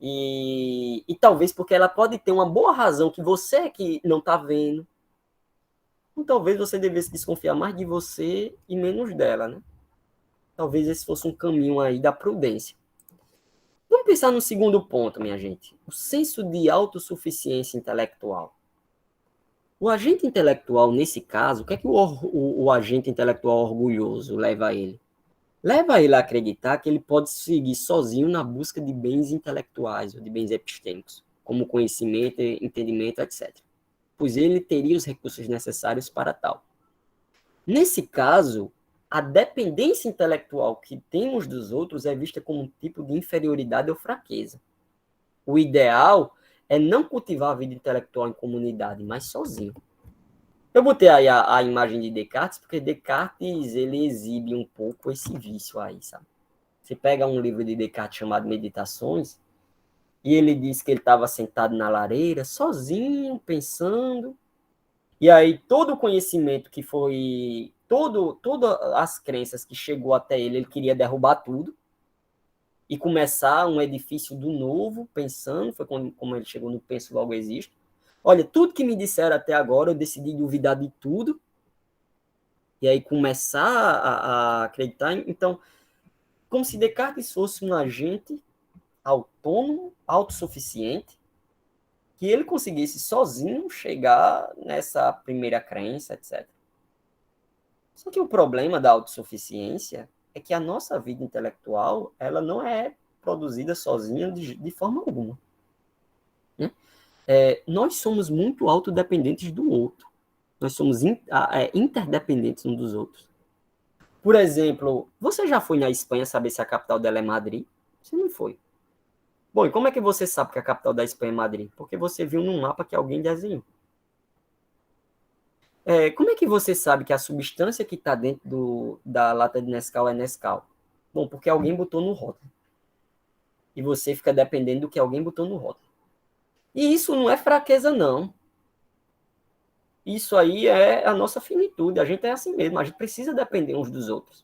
e talvez porque ela pode ter uma boa razão que você é que não está vendo. Então, talvez você devesse desconfiar mais de você e menos dela, né? Talvez esse fosse um caminho aí da prudência. Vamos pensar no segundo ponto, minha gente. O senso de autossuficiência intelectual. O agente intelectual, nesse caso, o que é que o agente intelectual orgulhoso leva a ele? Leva ele a acreditar que ele pode seguir sozinho na busca de bens intelectuais ou de bens epistêmicos, como conhecimento, entendimento, etc. Pois ele teria os recursos necessários para tal. Nesse caso, a dependência intelectual que temos dos outros é vista como um tipo de inferioridade ou fraqueza. O ideal é não cultivar a vida intelectual em comunidade, mas sozinho. Eu botei aí a imagem de Descartes, porque Descartes ele exibe um pouco esse vício aí, sabe? Você pega um livro de Descartes chamado Meditações, e ele diz que ele estava sentado na lareira, sozinho, pensando, e aí todo o conhecimento que foi, todas as crenças que chegou até ele, ele queria derrubar tudo, e começar um edifício do novo, pensando, foi como ele chegou no Penso Logo Existo. Olha, tudo que me disseram até agora, eu decidi duvidar de tudo, e aí começar a acreditar. Então, como se Descartes fosse um agente autônomo, autossuficiente, que ele conseguisse sozinho chegar nessa primeira crença, etc. Só que o problema da autossuficiência é que a nossa vida intelectual, ela não é produzida sozinha de forma alguma. Né? Nós somos muito autodependentes do outro. Nós somos interdependentes uns dos outros. Por exemplo, você já foi na Espanha saber se a capital dela é Madrid? Você não foi. Bom, e como é que você sabe que a capital da Espanha é Madrid? Porque você viu num mapa que alguém desenhou. Como é que você sabe que a substância que está dentro da lata de Nescau é Nescau? Bom, porque alguém botou no rótulo. E você fica dependendo do que alguém botou no rótulo. E isso não é fraqueza, não. Isso aí é a nossa finitude. A gente é assim mesmo. A gente precisa depender uns dos outros.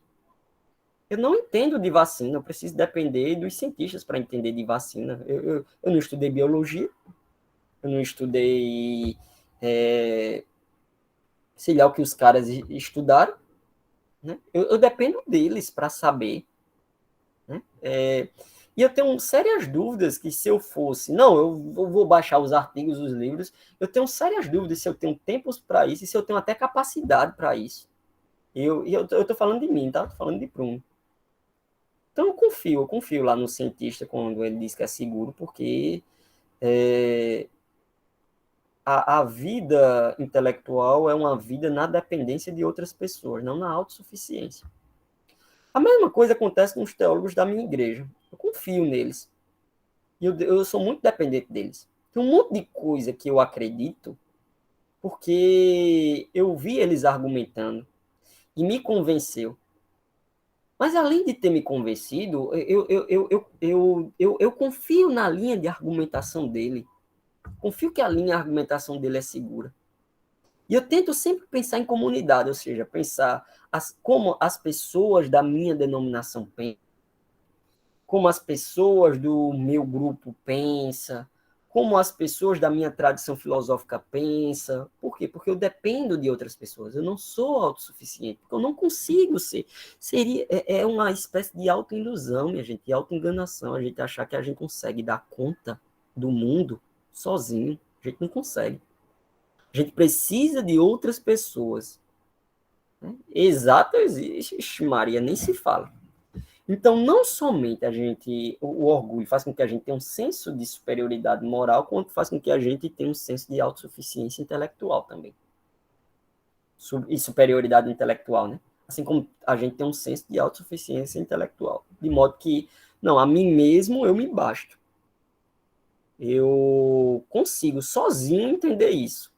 Eu não entendo de vacina. Eu preciso depender dos cientistas para entender de vacina. Eu não estudei biologia. Eu não estudei... sei lá o que os caras estudaram. Né? Eu dependo deles para saber. Né? E eu tenho sérias dúvidas que se eu fosse... Não, eu vou baixar os artigos, os livros. Eu tenho sérias dúvidas se eu tenho tempos para isso e se eu tenho até capacidade para isso. Eu estou falando de mim, tá? Estou falando de Pruno. Então eu confio lá no cientista quando ele diz que é seguro, porque a vida intelectual é uma vida na dependência de outras pessoas, não na autossuficiência. A mesma coisa acontece com os teólogos da minha igreja. Eu confio neles. E eu sou muito dependente deles. Tem um monte de coisa que eu acredito porque eu vi eles argumentando e me convenceu. Mas além de ter me convencido, eu confio na linha de argumentação dele. Confio que a linha de argumentação dele é segura. E eu tento sempre pensar em comunidade, ou seja, pensar como as pessoas da minha denominação pensam, como as pessoas do meu grupo pensam, como as pessoas da minha tradição filosófica pensam. Por quê? Porque eu dependo de outras pessoas. Eu não sou autossuficiente, porque eu não consigo ser. É uma espécie de autoilusão, minha gente, de autoenganação, a gente achar que a gente consegue dar conta do mundo sozinho. A gente não consegue. A gente precisa de outras pessoas. Exato, existe, Maria, nem se fala. Então, não somente o orgulho faz com que a gente tenha um senso de superioridade moral, quanto faz com que a gente tenha um senso de autossuficiência intelectual também. E superioridade intelectual, né? Assim como a gente tem um senso de autossuficiência intelectual. De modo que, não, a mim mesmo eu me basto. Eu consigo sozinho entender isso.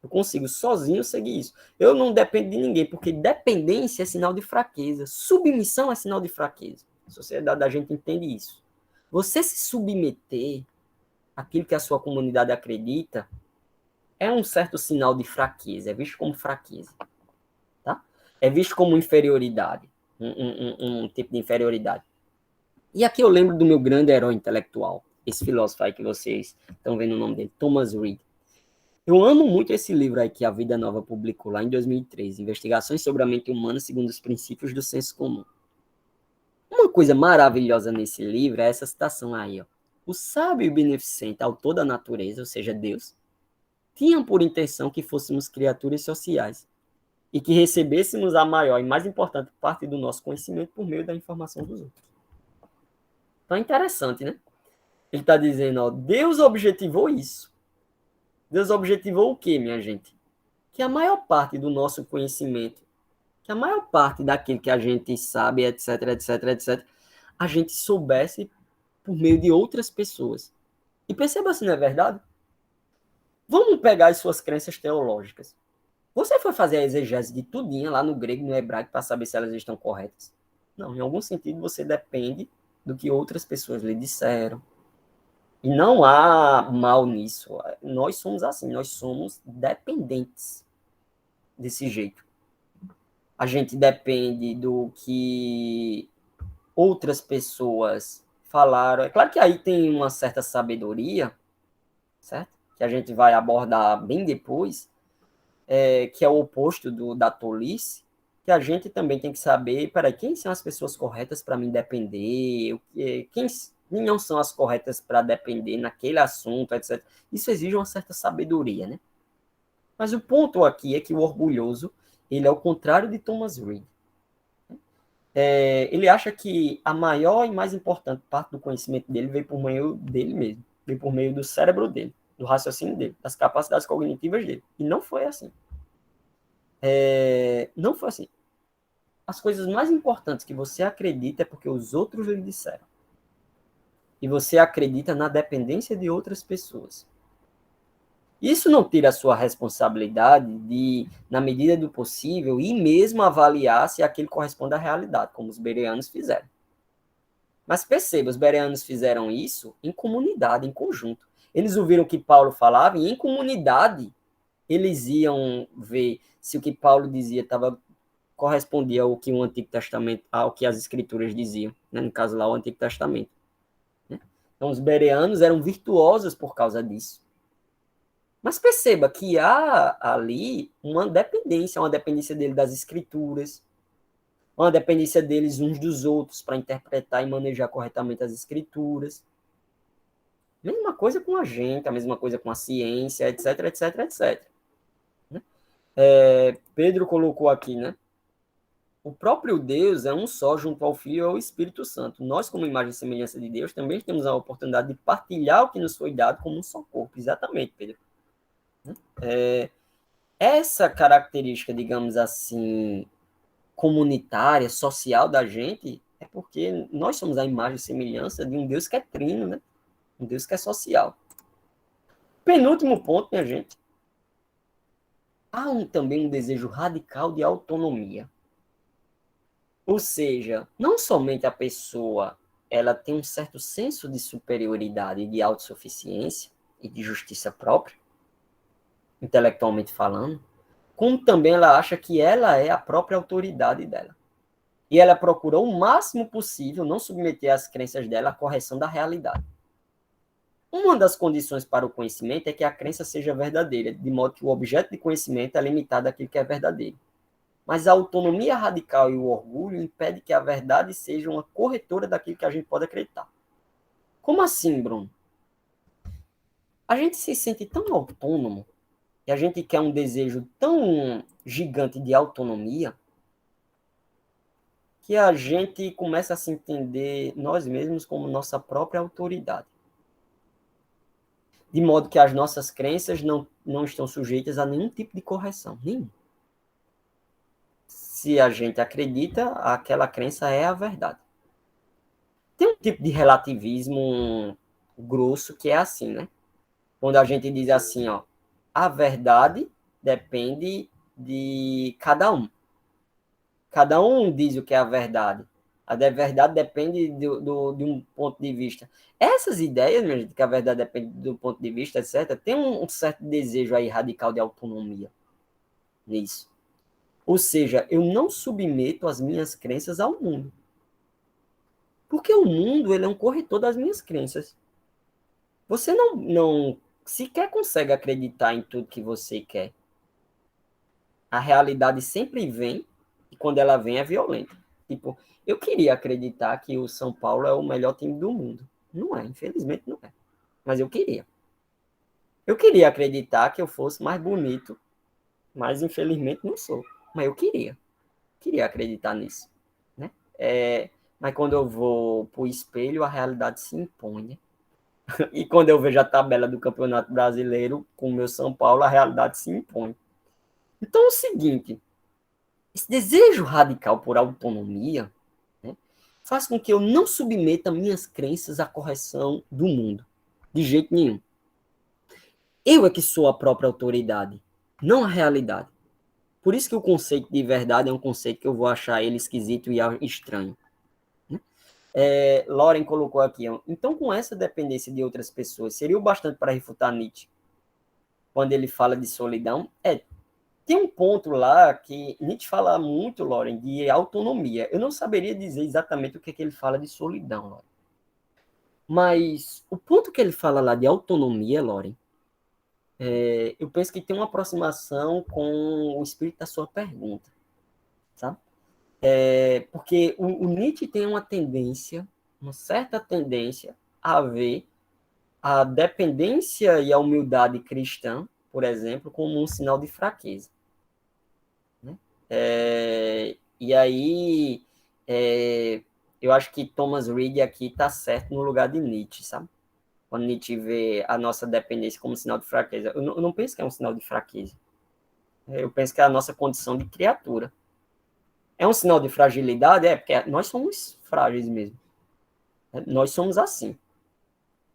Eu consigo sozinho seguir isso. Eu não dependo de ninguém, porque dependência é sinal de fraqueza. Submissão é sinal de fraqueza. A sociedade da gente entende isso. Você se submeter àquilo que a sua comunidade acredita é um certo sinal de fraqueza. É visto como fraqueza. Tá? É visto como inferioridade. Um tipo de inferioridade. E aqui eu lembro do meu grande herói intelectual. Esse filósofo aí que vocês estão vendo o nome dele. Thomas Reid. Eu amo muito esse livro aí que a Vida Nova publicou lá em 2003, Investigações sobre a Mente Humana segundo os Princípios do Senso Comum. Uma coisa maravilhosa nesse livro é essa citação aí, ó. O sábio e beneficente autor da natureza, ou seja, Deus, tinha por intenção que fôssemos criaturas sociais e que recebêssemos a maior e mais importante parte do nosso conhecimento por meio da informação dos outros. Então é interessante, né? Ele está dizendo, ó, Deus objetivou isso. Deus objetivou o quê, minha gente? Que a maior parte do nosso conhecimento, que a maior parte daquilo que a gente sabe, etc, etc, etc, a gente soubesse por meio de outras pessoas. E perceba se não é verdade. Vamos pegar as suas crenças teológicas. Você foi fazer a exegese de tudinha lá no grego e no hebraico para saber se elas estão corretas? Não, em algum sentido você depende do que outras pessoas lhe disseram. E não há mal nisso. Nós somos assim, nós somos dependentes desse jeito. A gente depende do que outras pessoas falaram. É claro que aí tem uma certa sabedoria, certo? Que a gente vai abordar bem depois, que é o oposto da tolice, que a gente também tem que saber, peraí, quem são as pessoas corretas para me depender, quem não são as corretas para depender naquele assunto, etc. Isso exige uma certa sabedoria, né? Mas o ponto aqui é que o orgulhoso, ele é o contrário de Thomas Reid. ele acha que a maior e mais importante parte do conhecimento dele veio por meio dele mesmo, veio por meio do cérebro dele, do raciocínio dele, das capacidades cognitivas dele. E não foi assim. Não foi assim. As coisas mais importantes que você acredita é porque os outros lhe disseram. E você acredita na dependência de outras pessoas. Isso não tira a sua responsabilidade de, na medida do possível, e mesmo avaliar se aquilo corresponde à realidade, como os bereanos fizeram. Mas perceba, os bereanos fizeram isso em comunidade, em conjunto. Eles ouviram o que Paulo falava e em comunidade eles iam ver se o que Paulo dizia correspondia ao que o Antigo Testamento, ao que as Escrituras diziam, né? No caso lá o Antigo Testamento. Né? Então os bereanos eram virtuosos por causa disso. Mas perceba que há ali uma dependência dele das Escrituras, uma dependência deles uns dos outros para interpretar e manejar corretamente as Escrituras. Mesma coisa com a gente, a mesma coisa com a ciência, etc, etc, etc. Pedro colocou aqui, né? O próprio Deus é um só junto ao Filho e ao Espírito Santo. Nós, como imagem e semelhança de Deus, também temos a oportunidade de partilhar o que nos foi dado como um só corpo. Exatamente, Pedro. Essa característica, digamos assim, comunitária, social da gente, é porque nós somos a imagem e semelhança de um Deus que é trino, né? Um Deus que é social. Penúltimo ponto, minha gente. Há também um desejo radical de autonomia. Ou seja, não somente a pessoa ela tem um certo senso de superioridade e de autossuficiência e de justiça própria, intelectualmente falando, como também ela acha que ela é a própria autoridade dela. E ela procura o máximo possível não submeter as crenças dela à correção da realidade. Uma das condições para o conhecimento é que a crença seja verdadeira, de modo que o objeto de conhecimento é limitado àquilo que é verdadeiro. Mas a autonomia radical e o orgulho impedem que a verdade seja uma corretora daquilo que a gente pode acreditar. Como assim, Bruno? A gente se sente tão autônomo e a gente quer um desejo tão gigante de autonomia que a gente começa a se entender nós mesmos como nossa própria autoridade. De modo que as nossas crenças não estão sujeitas a nenhum tipo de correção, nenhum. Se a gente acredita, aquela crença é a verdade. Tem um tipo de relativismo grosso que é assim, né? Quando a gente diz assim, ó, a verdade depende de cada um. Cada um diz o que é a verdade. A verdade depende de um ponto de vista. Essas ideias, minha gente, que a verdade depende do ponto de vista, etc., tem um certo desejo aí radical de autonomia nisso. Ou seja, eu não submeto as minhas crenças ao mundo. Porque o mundo ele é um corretor das minhas crenças. Você não sequer consegue acreditar em tudo que você quer. A realidade sempre vem, e quando ela vem é violenta. Tipo, eu queria acreditar que o São Paulo é o melhor time do mundo. Não é, infelizmente não é. Mas eu queria. Eu queria acreditar que eu fosse mais bonito, mas infelizmente não sou. Mas eu queria acreditar nisso. Né? Mas quando eu vou pro espelho, a realidade se impõe. Né? E quando eu vejo a tabela do Campeonato Brasileiro com o meu São Paulo, a realidade se impõe. Então é o seguinte, esse desejo radical por autonomia, né, faz com que eu não submeta minhas crenças à correção do mundo, de jeito nenhum. Eu é que sou a própria autoridade, não a realidade. Por isso que o conceito de verdade é um conceito que eu vou achar ele esquisito e estranho. Loren colocou aqui, ó, então com essa dependência de outras pessoas, seria o bastante para refutar Nietzsche quando ele fala de solidão? Tem um ponto lá que Nietzsche fala muito, Loren, de autonomia. Eu não saberia dizer exatamente o que ele fala de solidão, Loren. Mas o ponto que ele fala lá de autonomia, Loren, eu penso que tem uma aproximação com o espírito da sua pergunta, sabe? Porque o Nietzsche tem uma certa tendência a ver a dependência e a humildade cristã, por exemplo, como um sinal de fraqueza. Né? E aí eu acho que Thomas Reid aqui está certo no lugar de Nietzsche, sabe? Quando Nietzsche vê a nossa dependência como sinal de fraqueza. Eu não penso que é um sinal de fraqueza. Eu penso que é a nossa condição de criatura. É um sinal de fragilidade? É, porque nós somos frágeis mesmo. Nós somos assim.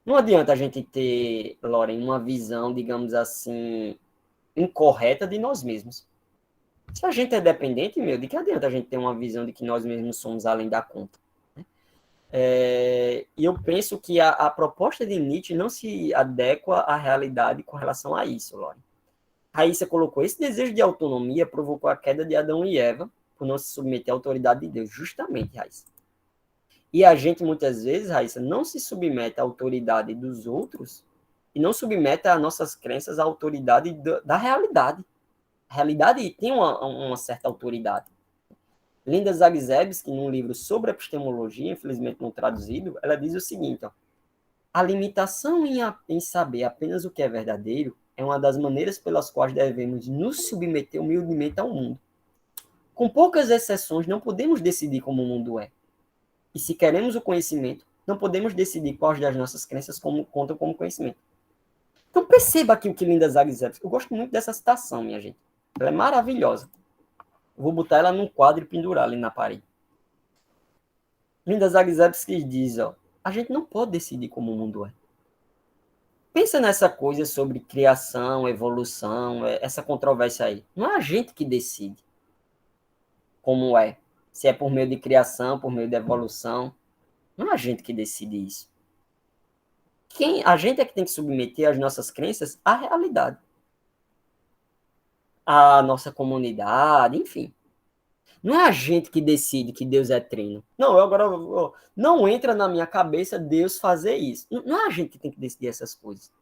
Não adianta a gente ter, Loren, uma visão, digamos assim, incorreta de nós mesmos. Se a gente é dependente, meu, de que adianta a gente ter uma visão de que nós mesmos somos além da conta? E eu penso que a proposta de Nietzsche não se adequa à realidade com relação a isso, Loren. Raíssa colocou, esse desejo de autonomia provocou a queda de Adão e Eva por não se submeter à autoridade de Deus. Justamente, Raíssa. E a gente, muitas vezes, Raíssa, não se submete à autoridade dos outros e não submete as nossas crenças à autoridade da realidade. A realidade tem uma certa autoridade. Linda Zagzebski, num livro sobre epistemologia, infelizmente não traduzido, ela diz o seguinte, ó, a limitação em saber apenas o que é verdadeiro é uma das maneiras pelas quais devemos nos submeter humildemente ao mundo. Com poucas exceções, não podemos decidir como o mundo é. E se queremos o conhecimento, não podemos decidir quais das nossas crenças contam como conhecimento. Então perceba aqui o que Linda Zagzebski... Eu gosto muito dessa citação, minha gente. Ela é maravilhosa. Eu vou botar ela num quadro e pendurar ali na parede. Linda Zagzebski diz, ó, a gente não pode decidir como o mundo é. Pensa nessa coisa sobre criação, evolução, essa controvérsia aí. Não é a gente que decide como é. Se é por meio de criação, por meio de evolução. Não é a gente que decide isso. A gente é que tem que submeter as nossas crenças à realidade. À nossa comunidade, enfim. Não é a gente que decide que Deus é trino. Não, não entra na minha cabeça Deus fazer isso. Não é a gente que tem que decidir essas coisas.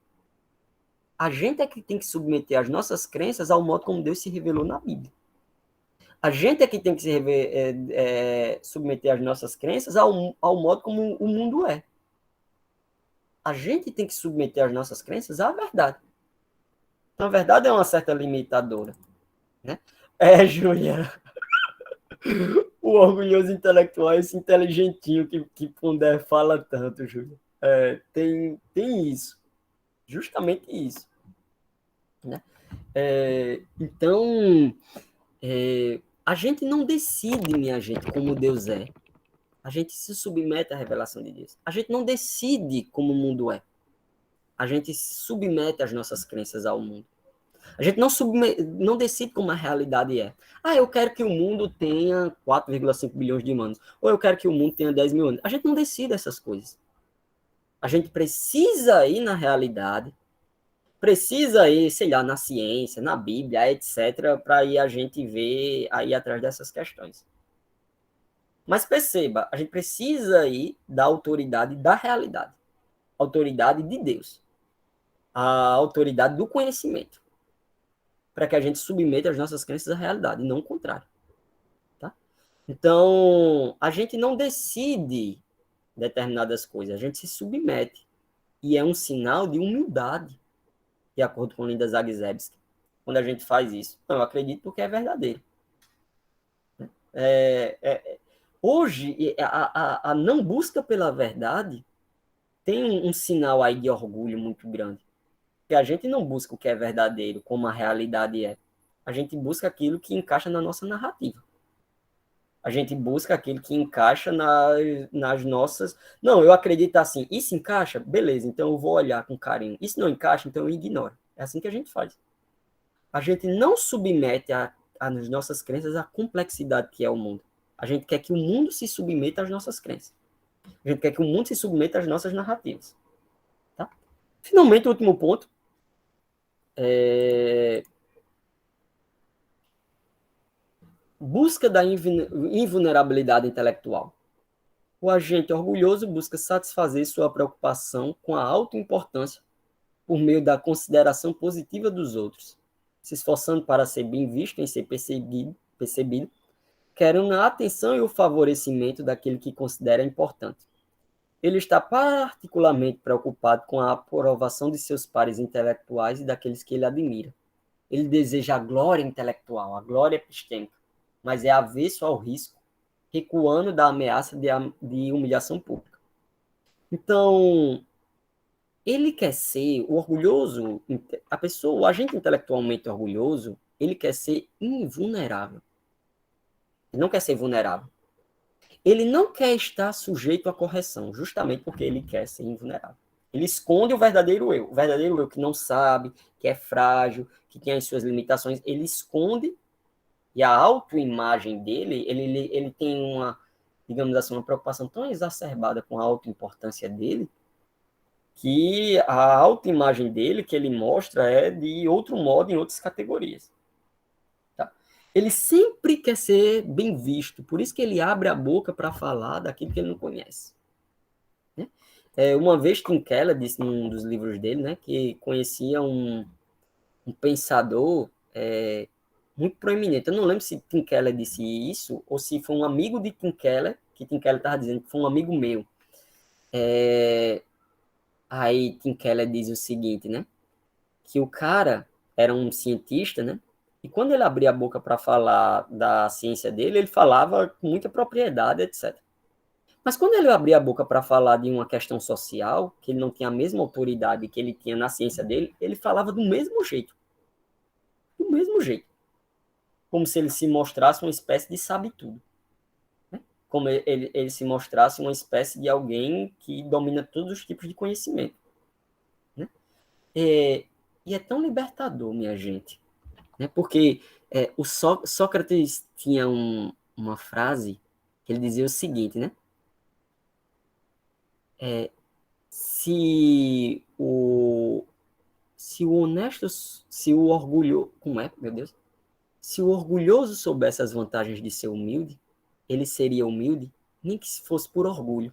A gente é que tem que submeter as nossas crenças ao modo como Deus se revelou na Bíblia. A gente é que tem que submeter as nossas crenças ao modo como o mundo é. A gente tem que submeter as nossas crenças à verdade. Então, a verdade é uma certa limitadora. Né? Júlia, o orgulhoso intelectual é esse inteligentinho que Pondé fala tanto, Júlia. Tem isso. Justamente isso. Né? Então, a gente não decide, minha gente, como Deus é. A gente se submete à revelação de Deus. A gente não decide como o mundo é. A gente se submete as nossas crenças ao mundo. A gente não decide como a realidade é. Eu quero que o mundo tenha 4,5 bilhões de humanos. Ou eu quero que o mundo tenha 10 mil anos. A gente não decide essas coisas. A gente precisa ir na realidade, precisa ir, sei lá, na ciência, na Bíblia, etc., para aí a gente ver, aí atrás dessas questões. Mas perceba, a gente precisa ir da autoridade da realidade. Autoridade de Deus. A autoridade do conhecimento. Para que a gente submeta as nossas crenças à realidade, e não o contrário. Tá? Então, a gente não decide determinadas coisas, a gente se submete. E é um sinal de humildade, de acordo com Linda Zagzebski, quando a gente faz isso. Não, eu acredito porque é verdadeiro. Hoje, a não busca pela verdade tem um sinal aí de orgulho muito grande. Porque a gente não busca o que é verdadeiro, como a realidade é. A gente busca aquilo que encaixa na nossa narrativa. A gente busca aquilo que encaixa nas nossas... Não, eu acredito assim, isso encaixa? Beleza, então eu vou olhar com carinho. Isso não encaixa? Então eu ignoro. É assim que a gente faz. A gente não submete as nossas crenças à complexidade que é o mundo. A gente quer que o mundo se submeta às nossas crenças. A gente quer que o mundo se submeta às nossas narrativas. Tá? Finalmente, o último ponto. Busca da invulnerabilidade intelectual. O agente orgulhoso busca satisfazer sua preocupação com a autoimportância por meio da consideração positiva dos outros, se esforçando para ser bem visto em ser percebido, querendo a atenção e o favorecimento daquele que considera importante. Ele está particularmente preocupado com a aprovação de seus pares intelectuais e daqueles que ele admira. Ele deseja a glória intelectual, a glória epistêmica, mas é avesso ao risco recuando da ameaça de humilhação pública. Então, ele quer ser o orgulhoso, a pessoa, o agente intelectualmente orgulhoso, ele quer ser invulnerável. Ele não quer ser vulnerável. Ele não quer estar sujeito à correção, justamente porque ele quer ser invulnerável. Ele esconde o verdadeiro eu que não sabe, que é frágil, que tem as suas limitações, ele esconde, e a autoimagem dele, ele tem uma, digamos assim, uma preocupação tão exacerbada com a autoimportância dele, que a autoimagem dele, que ele mostra, é de outro modo, em outras categorias. Tá? Ele sempre quer ser bem visto, por isso que ele abre a boca para falar daquilo que ele não conhece. Né? Uma vez Tim Keller disse num dos livros dele, né, que conhecia um pensador muito proeminente. Eu não lembro se Tim Keller disse isso ou se foi um amigo de Tim Keller, que Tim Keller estava dizendo que foi um amigo meu. Aí Tim Keller diz o seguinte, né, que o cara era um cientista, né, e quando ele abria a boca para falar da ciência dele, ele falava com muita propriedade, etc. Mas quando ele abria a boca para falar de uma questão social, que ele não tinha a mesma autoridade que ele tinha na ciência dele, ele falava do mesmo jeito. Do mesmo jeito. Como se ele se mostrasse uma espécie de sabe-tudo. Né? Como ele se mostrasse uma espécie de alguém que domina todos os tipos de conhecimento. Né? E é tão libertador, minha gente. Né? Porque o Sócrates tinha uma frase que ele dizia o seguinte, né? Se o se o honesto, se o orgulho, como é, meu Deus? Se o orgulhoso soubesse as vantagens de ser humilde, ele seria humilde, nem que fosse por orgulho.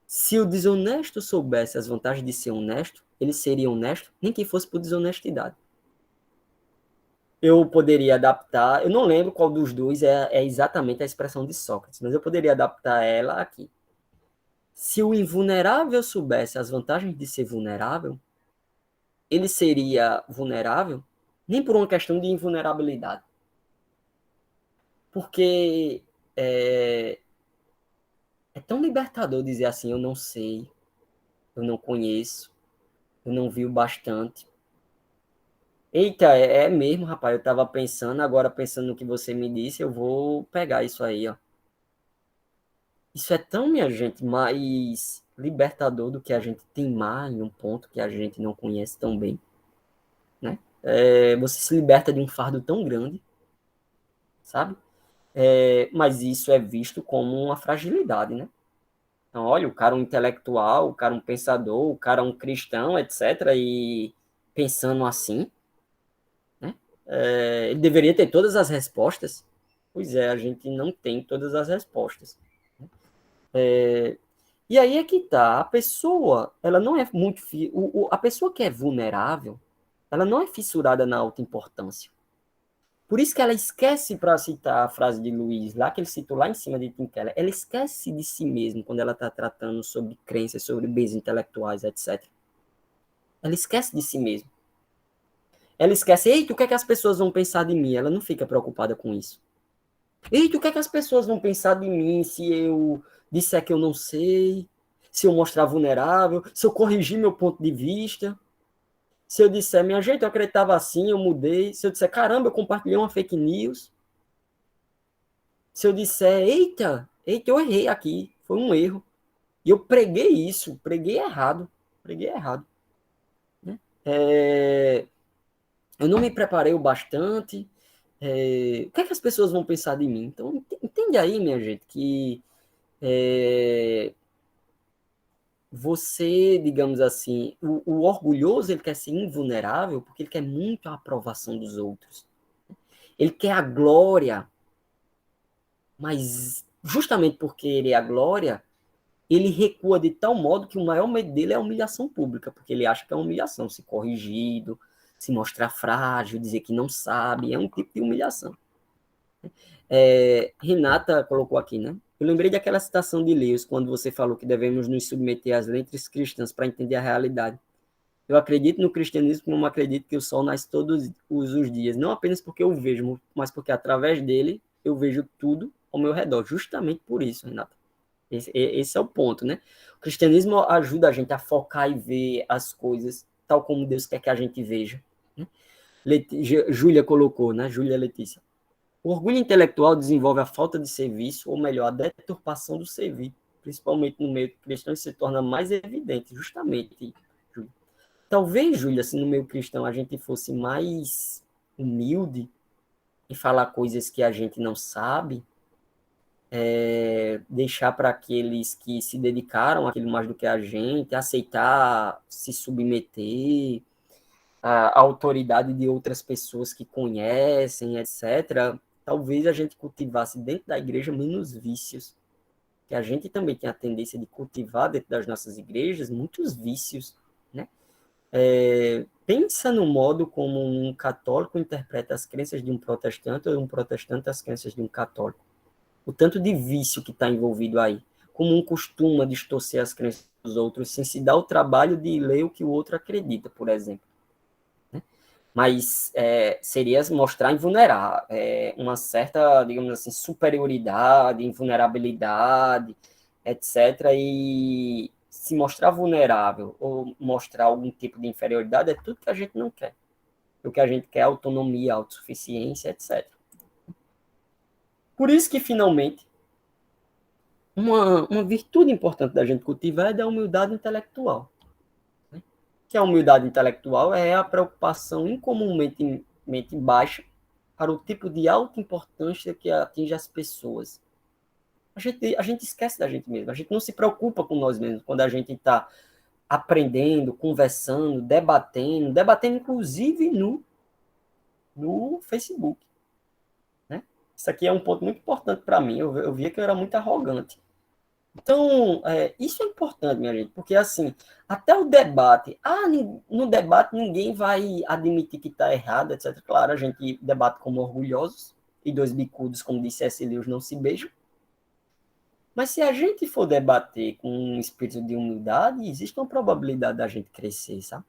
Se o desonesto soubesse as vantagens de ser honesto, ele seria honesto, nem que fosse por desonestidade. Eu poderia adaptar, eu não lembro qual dos dois é exatamente a expressão de Sócrates, mas eu poderia adaptar ela aqui. Se o invulnerável soubesse as vantagens de ser vulnerável, ele seria vulnerável nem por uma questão de invulnerabilidade. Porque é tão libertador dizer assim, eu não sei, eu não conheço, eu não vi o bastante. Eita, é mesmo, rapaz, eu estava pensando, agora pensando no que você me disse, eu vou pegar isso aí, ó. Isso é tão, minha gente, mais libertador do que a gente teimar em um ponto que a gente não conhece tão bem, né? Você se liberta de um fardo tão grande, sabe? Mas isso é visto como uma fragilidade, né? Então, olha, o cara é um intelectual, o cara é um pensador, o cara é um cristão, etc. E pensando assim, né? Ele deveria ter todas as respostas. Pois é, a gente não tem todas as respostas. E aí é que tá, a pessoa, ela não é muito... A pessoa que é vulnerável, ela não é fissurada na autoimportância. Por isso que ela esquece, para citar a frase de Luiz, lá que ele citou lá em cima de Tim Keller, ela esquece de si mesma quando ela está tratando sobre crenças, sobre bens intelectuais, etc. Ela esquece de si mesma. Ela esquece, eita, o que é que as pessoas vão pensar de mim? Ela não fica preocupada com isso. Eita, o que é que as pessoas vão pensar de mim se eu disser que eu não sei, se eu mostrar vulnerável, se eu corrigir meu ponto de vista, se eu disser, minha gente, eu acreditava assim, eu mudei, se eu disser, caramba, eu compartilhei uma fake news, se eu disser, eita, eu errei aqui, foi um erro. E eu preguei isso, preguei errado. Né? Eu não me preparei o bastante. O que é que as pessoas vão pensar de mim? Então, entende aí, minha gente, que você, digamos assim, o orgulhoso, ele quer ser invulnerável porque ele quer muito a aprovação dos outros. Ele quer a glória, mas justamente porque ele é a glória, ele recua de tal modo que o maior medo dele é a humilhação pública, porque ele acha que é uma humilhação, ser corrigido, se mostrar frágil, dizer que não sabe, é um tipo de humilhação. Renata colocou aqui, né? Eu lembrei daquela citação de Lewis, quando você falou que devemos nos submeter às leis cristãs para entender a realidade. Eu acredito no cristianismo como acredito que o sol nasce todos os dias, não apenas porque eu vejo, mas porque através dele eu vejo tudo ao meu redor, justamente por isso, Renata. Esse é o ponto, né? O cristianismo ajuda a gente a focar e ver as coisas tal como Deus quer que a gente veja. Né? Júlia colocou, né? Júlia Letícia. O orgulho intelectual desenvolve a falta de serviço, ou melhor, a deturpação do servir, principalmente no meio cristão, isso se torna mais evidente, justamente, Júlia. Talvez, Júlia, se no meio cristão a gente fosse mais humilde e falar coisas que a gente não sabe, deixar para aqueles que se dedicaram àquilo mais do que a gente, aceitar se submeter à autoridade de outras pessoas que conhecem, etc., talvez a gente cultivasse dentro da igreja menos vícios, que a gente também tem a tendência de cultivar dentro das nossas igrejas muitos vícios, né? Pensa no modo como um católico interpreta as crenças de um protestante ou um protestante as crenças de um católico. O tanto de vício que está envolvido aí. Como um costuma distorcer as crenças dos outros sem se dar o trabalho de ler o que o outro acredita, por exemplo. Mas seria mostrar invulnerar uma certa, digamos assim, superioridade, invulnerabilidade, etc. E se mostrar vulnerável ou mostrar algum tipo de inferioridade é tudo que a gente não quer. O que a gente quer é autonomia, autossuficiência, etc. Por isso que, finalmente, uma virtude importante da gente cultivar é da humildade intelectual. Né? Que a humildade intelectual é a preocupação incomumente baixa para o tipo de alta importância que atinge as pessoas. A gente esquece da gente mesmo, a gente não se preocupa com nós mesmos quando a gente está aprendendo, conversando, debatendo inclusive no Facebook. Né? Isso aqui é um ponto muito importante para mim, eu via que eu era muito arrogante. Então, isso é importante, minha gente, porque assim, até o debate, no debate ninguém vai admitir que está errado, etc. Claro, a gente debate como orgulhosos, e dois bicudos, como disse C.S. Lewis, não se beijam. Mas se a gente for debater com um espírito de humildade, existe uma probabilidade da gente crescer, sabe?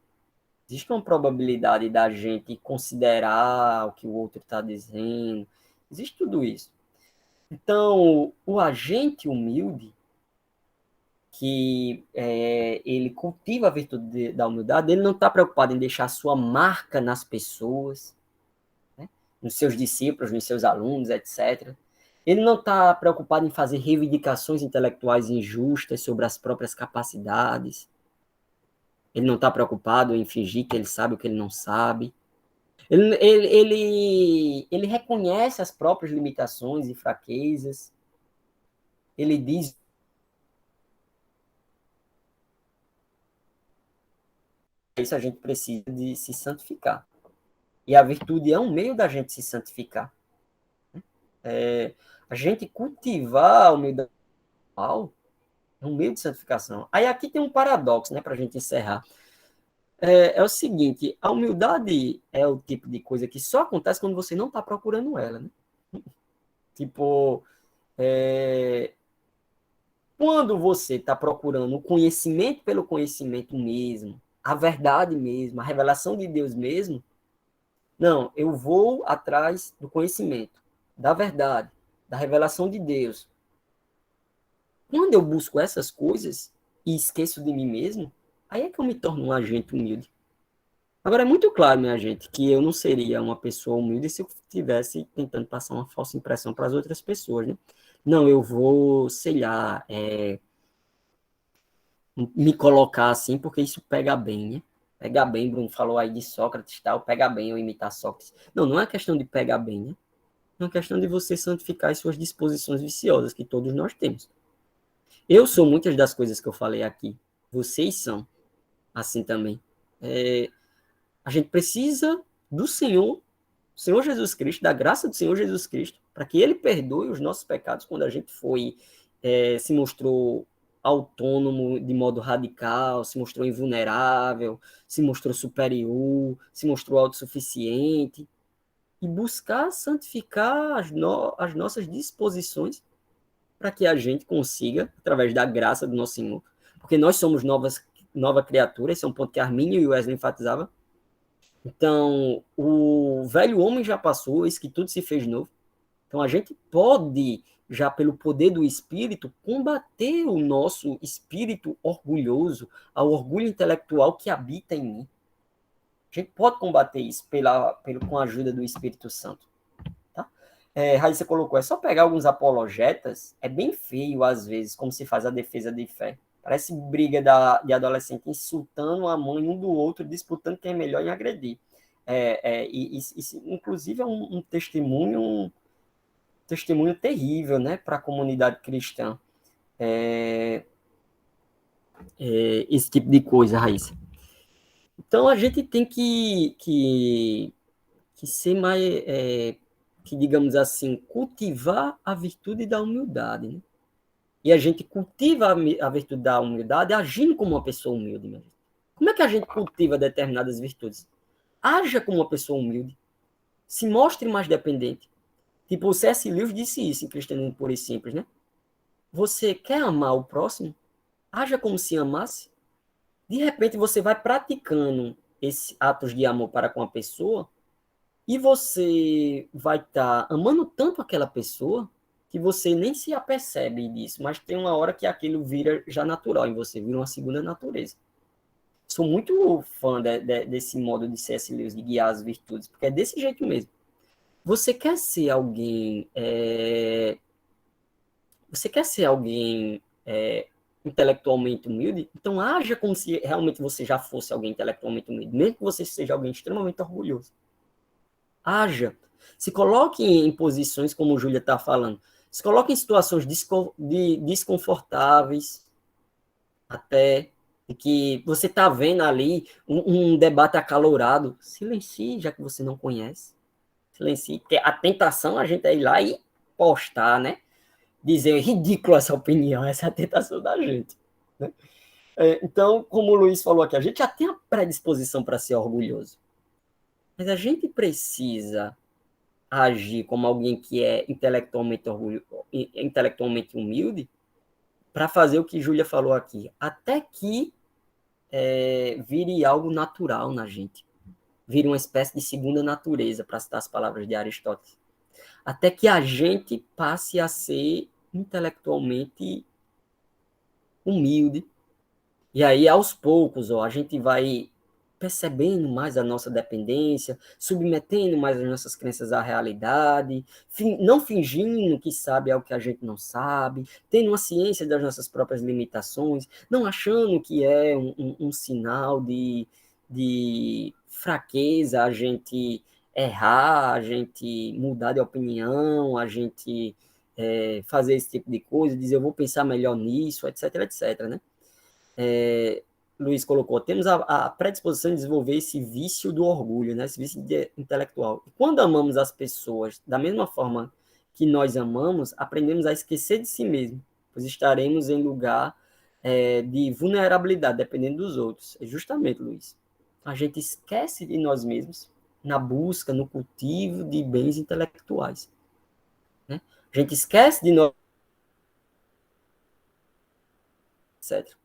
Existe uma probabilidade da gente considerar o que o outro está dizendo, existe tudo isso. Então, o agente humilde, que ele cultiva a virtude da humildade, ele não está preocupado em deixar sua marca nas pessoas, né? Nos seus discípulos, nos seus alunos, etc. Ele não está preocupado em fazer reivindicações intelectuais injustas sobre as próprias capacidades. Ele não está preocupado em fingir que ele sabe o que ele não sabe. Ele reconhece as próprias limitações e fraquezas. Ele diz isso, a gente precisa de se santificar. E a virtude é um meio da gente se santificar. A gente cultivar a humildade é um meio de santificação. Aí aqui tem um paradoxo, né, para a gente encerrar. É o seguinte, a humildade é o tipo de coisa que só acontece quando você não está procurando ela, né? Tipo, quando você está procurando o conhecimento pelo conhecimento mesmo, a verdade mesmo, a revelação de Deus mesmo, não, eu vou atrás do conhecimento, da verdade, da revelação de Deus. Quando eu busco essas coisas e esqueço de mim mesmo, aí é que eu me torno um agente humilde. Agora, é muito claro, minha gente, que eu não seria uma pessoa humilde se eu estivesse tentando passar uma falsa impressão para as outras pessoas, né? Não, eu vou, sei lá, me colocar assim, porque isso pega bem, né? Pega bem, Bruno falou aí de Sócrates e tal, pega bem eu imitar Sócrates. Não, não é questão de pegar bem, né? É uma questão de você santificar as suas disposições viciosas, que todos nós temos. Eu sou muitas das coisas que eu falei aqui. Vocês são assim também. A gente precisa do Senhor Jesus Cristo, da graça do Senhor Jesus Cristo, para que Ele perdoe os nossos pecados quando a gente se mostrou autônomo de modo radical, se mostrou invulnerável, se mostrou superior, se mostrou autossuficiente, e buscar santificar as nossas disposições para que a gente consiga, através da graça do nosso Senhor, porque nós somos nova criatura, esse é um ponto que Arminio e Wesley enfatizavam. Então, o velho homem já passou, eis que tudo se fez novo. Então, a gente pode já pelo poder do espírito, combater o nosso espírito orgulhoso, ao orgulho intelectual que habita em mim. A gente pode combater isso com a ajuda do Espírito Santo. Tá? Raíssa colocou, é só pegar alguns apologetas, é bem feio às vezes, como se faz a defesa de fé. Parece briga de adolescente insultando a mãe um do outro, disputando quem é melhor em agredir. Isso, inclusive, é um testemunho terrível, né, para a comunidade cristã. Esse tipo de coisa, Raíssa. Então, a gente tem que ser mais, que digamos assim, cultivar a virtude da humildade, né? E a gente cultiva a virtude da humildade agindo como uma pessoa humilde. Né? Como é que a gente cultiva determinadas virtudes? Haja como uma pessoa humilde. Se mostre mais dependente. Tipo, o C.S. Lewis disse isso em Cristianismo Puro e Simples, né? Você quer amar o próximo? Haja como se amasse. De repente, você vai praticando esses atos de amor para com a pessoa e você vai estar amando tanto aquela pessoa que você nem se apercebe disso, mas tem uma hora que aquilo vira já natural em você, vira uma segunda natureza. Sou muito fã desse modo de C.S. Lewis, de guiar as virtudes, porque é desse jeito mesmo. Você quer ser alguém... Você quer ser alguém intelectualmente humilde? Então haja como se realmente você já fosse alguém intelectualmente humilde, mesmo que você seja alguém extremamente orgulhoso. Haja. Se coloque em posições, como o Júlia está falando, se coloque em situações desconfortáveis, até que você está vendo ali um debate acalorado. Silencie, já que você não conhece. Silencie, porque a tentação a gente é ir lá e postar, né? Dizer ridícula essa opinião, essa é a tentação da gente. Né? Então, como o Luiz falou aqui, a gente já tem a predisposição para ser orgulhoso. Mas a gente precisa agir como alguém que é intelectualmente humilde para fazer o que Júlia falou aqui, até que vire algo natural na gente, vire uma espécie de segunda natureza, para citar as palavras de Aristóteles, até que a gente passe a ser intelectualmente humilde, e aí aos poucos a gente vai percebendo mais a nossa dependência, submetendo mais as nossas crenças à realidade, não fingindo que sabe algo que a gente não sabe, tendo uma ciência das nossas próprias limitações, não achando que é um sinal de fraqueza a gente errar, a gente mudar de opinião, a gente fazer esse tipo de coisa, dizer eu vou pensar melhor nisso, etc, etc, né? Luiz colocou, temos a predisposição de desenvolver esse vício do orgulho, né? Esse vício intelectual. E quando amamos as pessoas da mesma forma que nós amamos, aprendemos a esquecer de si mesmo, pois estaremos em lugar de vulnerabilidade, dependendo dos outros. É justamente, Luiz. A gente esquece de nós mesmos na busca, no cultivo de bens intelectuais. Né? A gente esquece de nós, etc.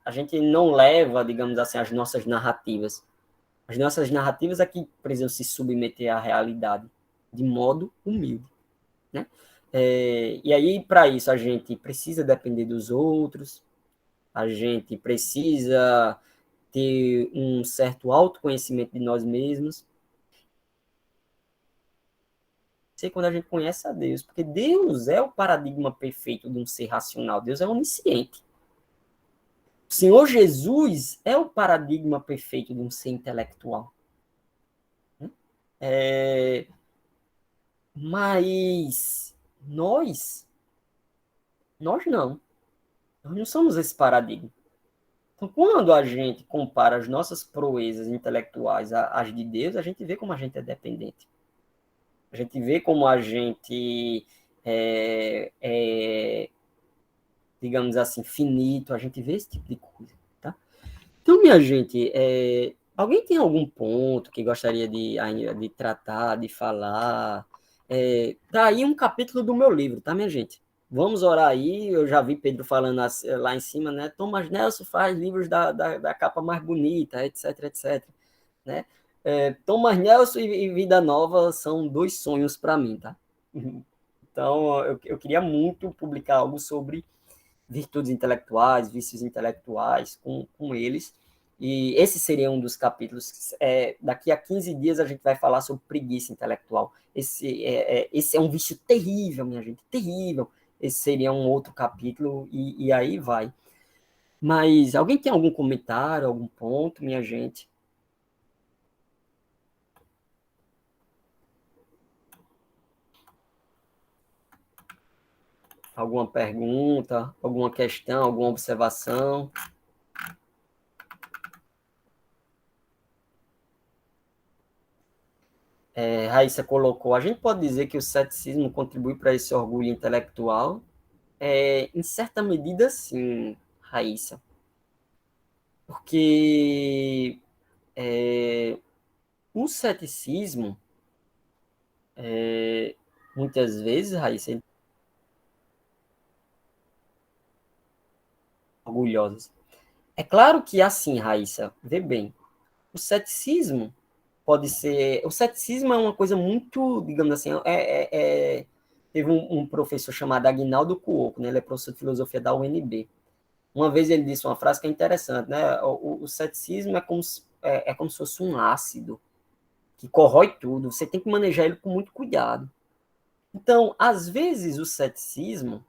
A gente não leva, digamos assim, as nossas narrativas. As nossas narrativas é que precisam se submeter à realidade de modo humilde. Né? E aí, para isso, a gente precisa depender dos outros, a gente precisa ter um certo autoconhecimento de nós mesmos. Sei quando a gente conhece a Deus, porque Deus é o paradigma perfeito de um ser racional, Deus é onisciente. O Senhor Jesus é o paradigma perfeito de um ser intelectual. Mas nós não. Nós não somos esse paradigma. Então, quando a gente compara as nossas proezas intelectuais às de Deus, a gente vê como a gente é dependente. A gente vê como a gente digamos assim, finito. A gente vê esse tipo de coisa. Tá? Então, minha gente, alguém tem algum ponto que gostaria de tratar, de falar? Tá aí um capítulo do meu livro, tá, minha gente? Vamos orar aí. Eu já vi Pedro falando lá em cima, né? Thomas Nelson faz livros da capa mais bonita, etc, etc. Né? Thomas Nelson e Vida Nova são dois sonhos para mim, tá? Então, eu queria muito publicar algo sobre virtudes intelectuais, vícios intelectuais com eles. E esse seria um dos capítulos. Daqui a 15 dias a gente vai falar sobre preguiça intelectual. Esse é um vício terrível, minha gente, terrível. Esse seria um outro capítulo, e aí vai. Mas alguém tem algum comentário, algum ponto, minha gente? Alguma pergunta, alguma questão, alguma observação? Raíssa colocou, a gente pode dizer que o ceticismo contribui para esse orgulho intelectual? Em certa medida, sim, Raíssa. Porque o ceticismo, muitas vezes, Raíssa, ele é orgulhosos. É claro que assim, Raíssa, vê bem, o ceticismo pode ser. O ceticismo é uma coisa muito, digamos assim, teve um professor chamado Aguinaldo Cuoco, né? Ele é professor de filosofia da UNB. Uma vez ele disse uma frase que é interessante, né? O ceticismo é como se fosse um ácido que corrói tudo. Você tem que manejar ele com muito cuidado. Então, às vezes, o ceticismo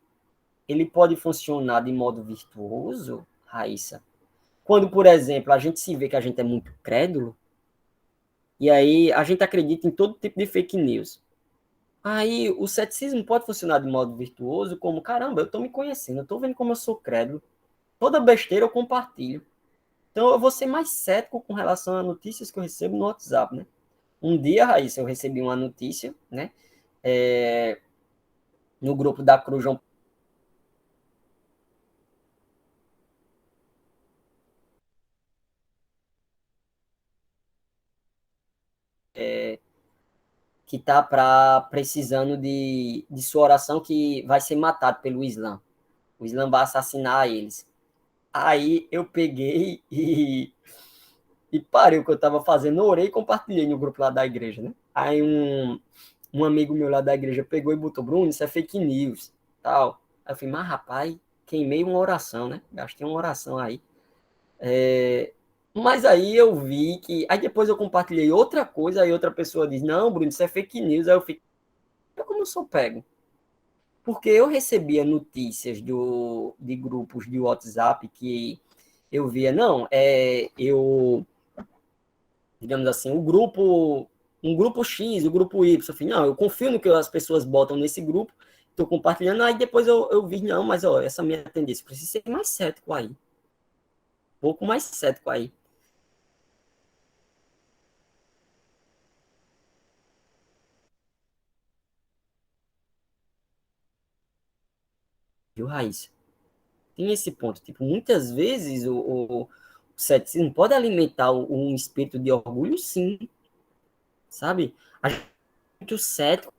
ele pode funcionar de modo virtuoso, Raíssa, quando, por exemplo, a gente se vê que a gente é muito crédulo, e aí a gente acredita em todo tipo de fake news. Aí o ceticismo pode funcionar de modo virtuoso, como, caramba, eu estou me conhecendo, eu estou vendo como eu sou crédulo, toda besteira eu compartilho. Então eu vou ser mais cético com relação a notícias que eu recebo no WhatsApp, né? Um dia, Raíssa, eu recebi uma notícia, né? É, no grupo da Cruz João, que tá precisando de sua oração, que vai ser matado pelo Islã. O Islã vai assassinar eles. Aí eu peguei e parei o que eu estava fazendo, orei e compartilhei no grupo lá da igreja, né? Aí um amigo meu lá da igreja pegou e botou, Bruno, isso é fake news, tal. Aí eu falei, mas rapaz, queimei uma oração, né? Gastei uma oração aí. Mas aí eu vi que. Aí depois eu compartilhei outra coisa, aí outra pessoa diz, não, Bruno, isso é fake news. Aí eu fico, como eu sou pego? Porque eu recebia notícias de grupos de WhatsApp que eu via, não, digamos assim, um grupo X, o grupo Y. Eu falei, não, eu confio no que as pessoas botam nesse grupo, estou compartilhando, aí depois eu vi, não, mas ó, essa minha tendência, precisa ser mais cético aí, um pouco mais cético aí, viu, Raíssa? Tem esse ponto, tipo, muitas vezes o ceticismo pode alimentar um espírito de orgulho, sim, sabe? A gente é muito cético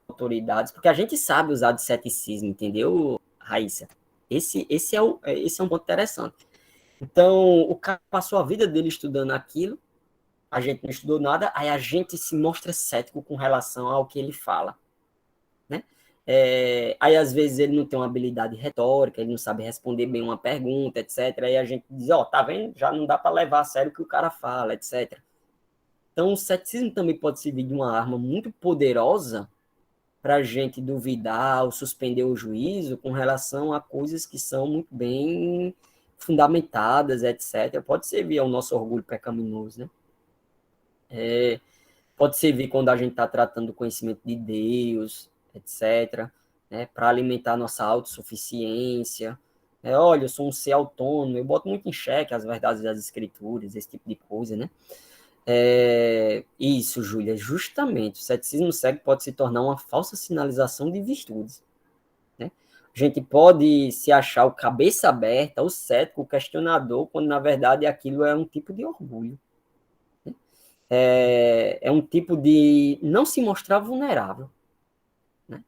com autoridades, porque a gente sabe usar de ceticismo, entendeu, Raíssa? Esse é um ponto interessante. Então, o cara passou a vida dele estudando aquilo, a gente não estudou nada, aí a gente se mostra cético com relação ao que ele fala, né? Aí, às vezes, ele não tem uma habilidade retórica, ele não sabe responder bem uma pergunta, etc. Aí a gente diz, ó, tá vendo? Já não dá para levar a sério o que o cara fala, etc. Então, o ceticismo também pode servir de uma arma muito poderosa para a gente duvidar ou suspender o juízo com relação a coisas que são muito bem fundamentadas, etc. Pode servir ao nosso orgulho pecaminoso, né? Pode servir quando a gente está tratando do conhecimento de Deus, etc., né? Para alimentar a nossa autossuficiência. Olha, eu sou um ser autônomo, eu boto muito em xeque as verdades das escrituras, esse tipo de coisa, né? Isso, Júlia, justamente. O ceticismo cego pode se tornar uma falsa sinalização de virtudes, né? A gente pode se achar o cabeça aberta, o cético, o questionador, quando na verdade aquilo é um tipo de orgulho. É um tipo de não se mostrar vulnerável, né?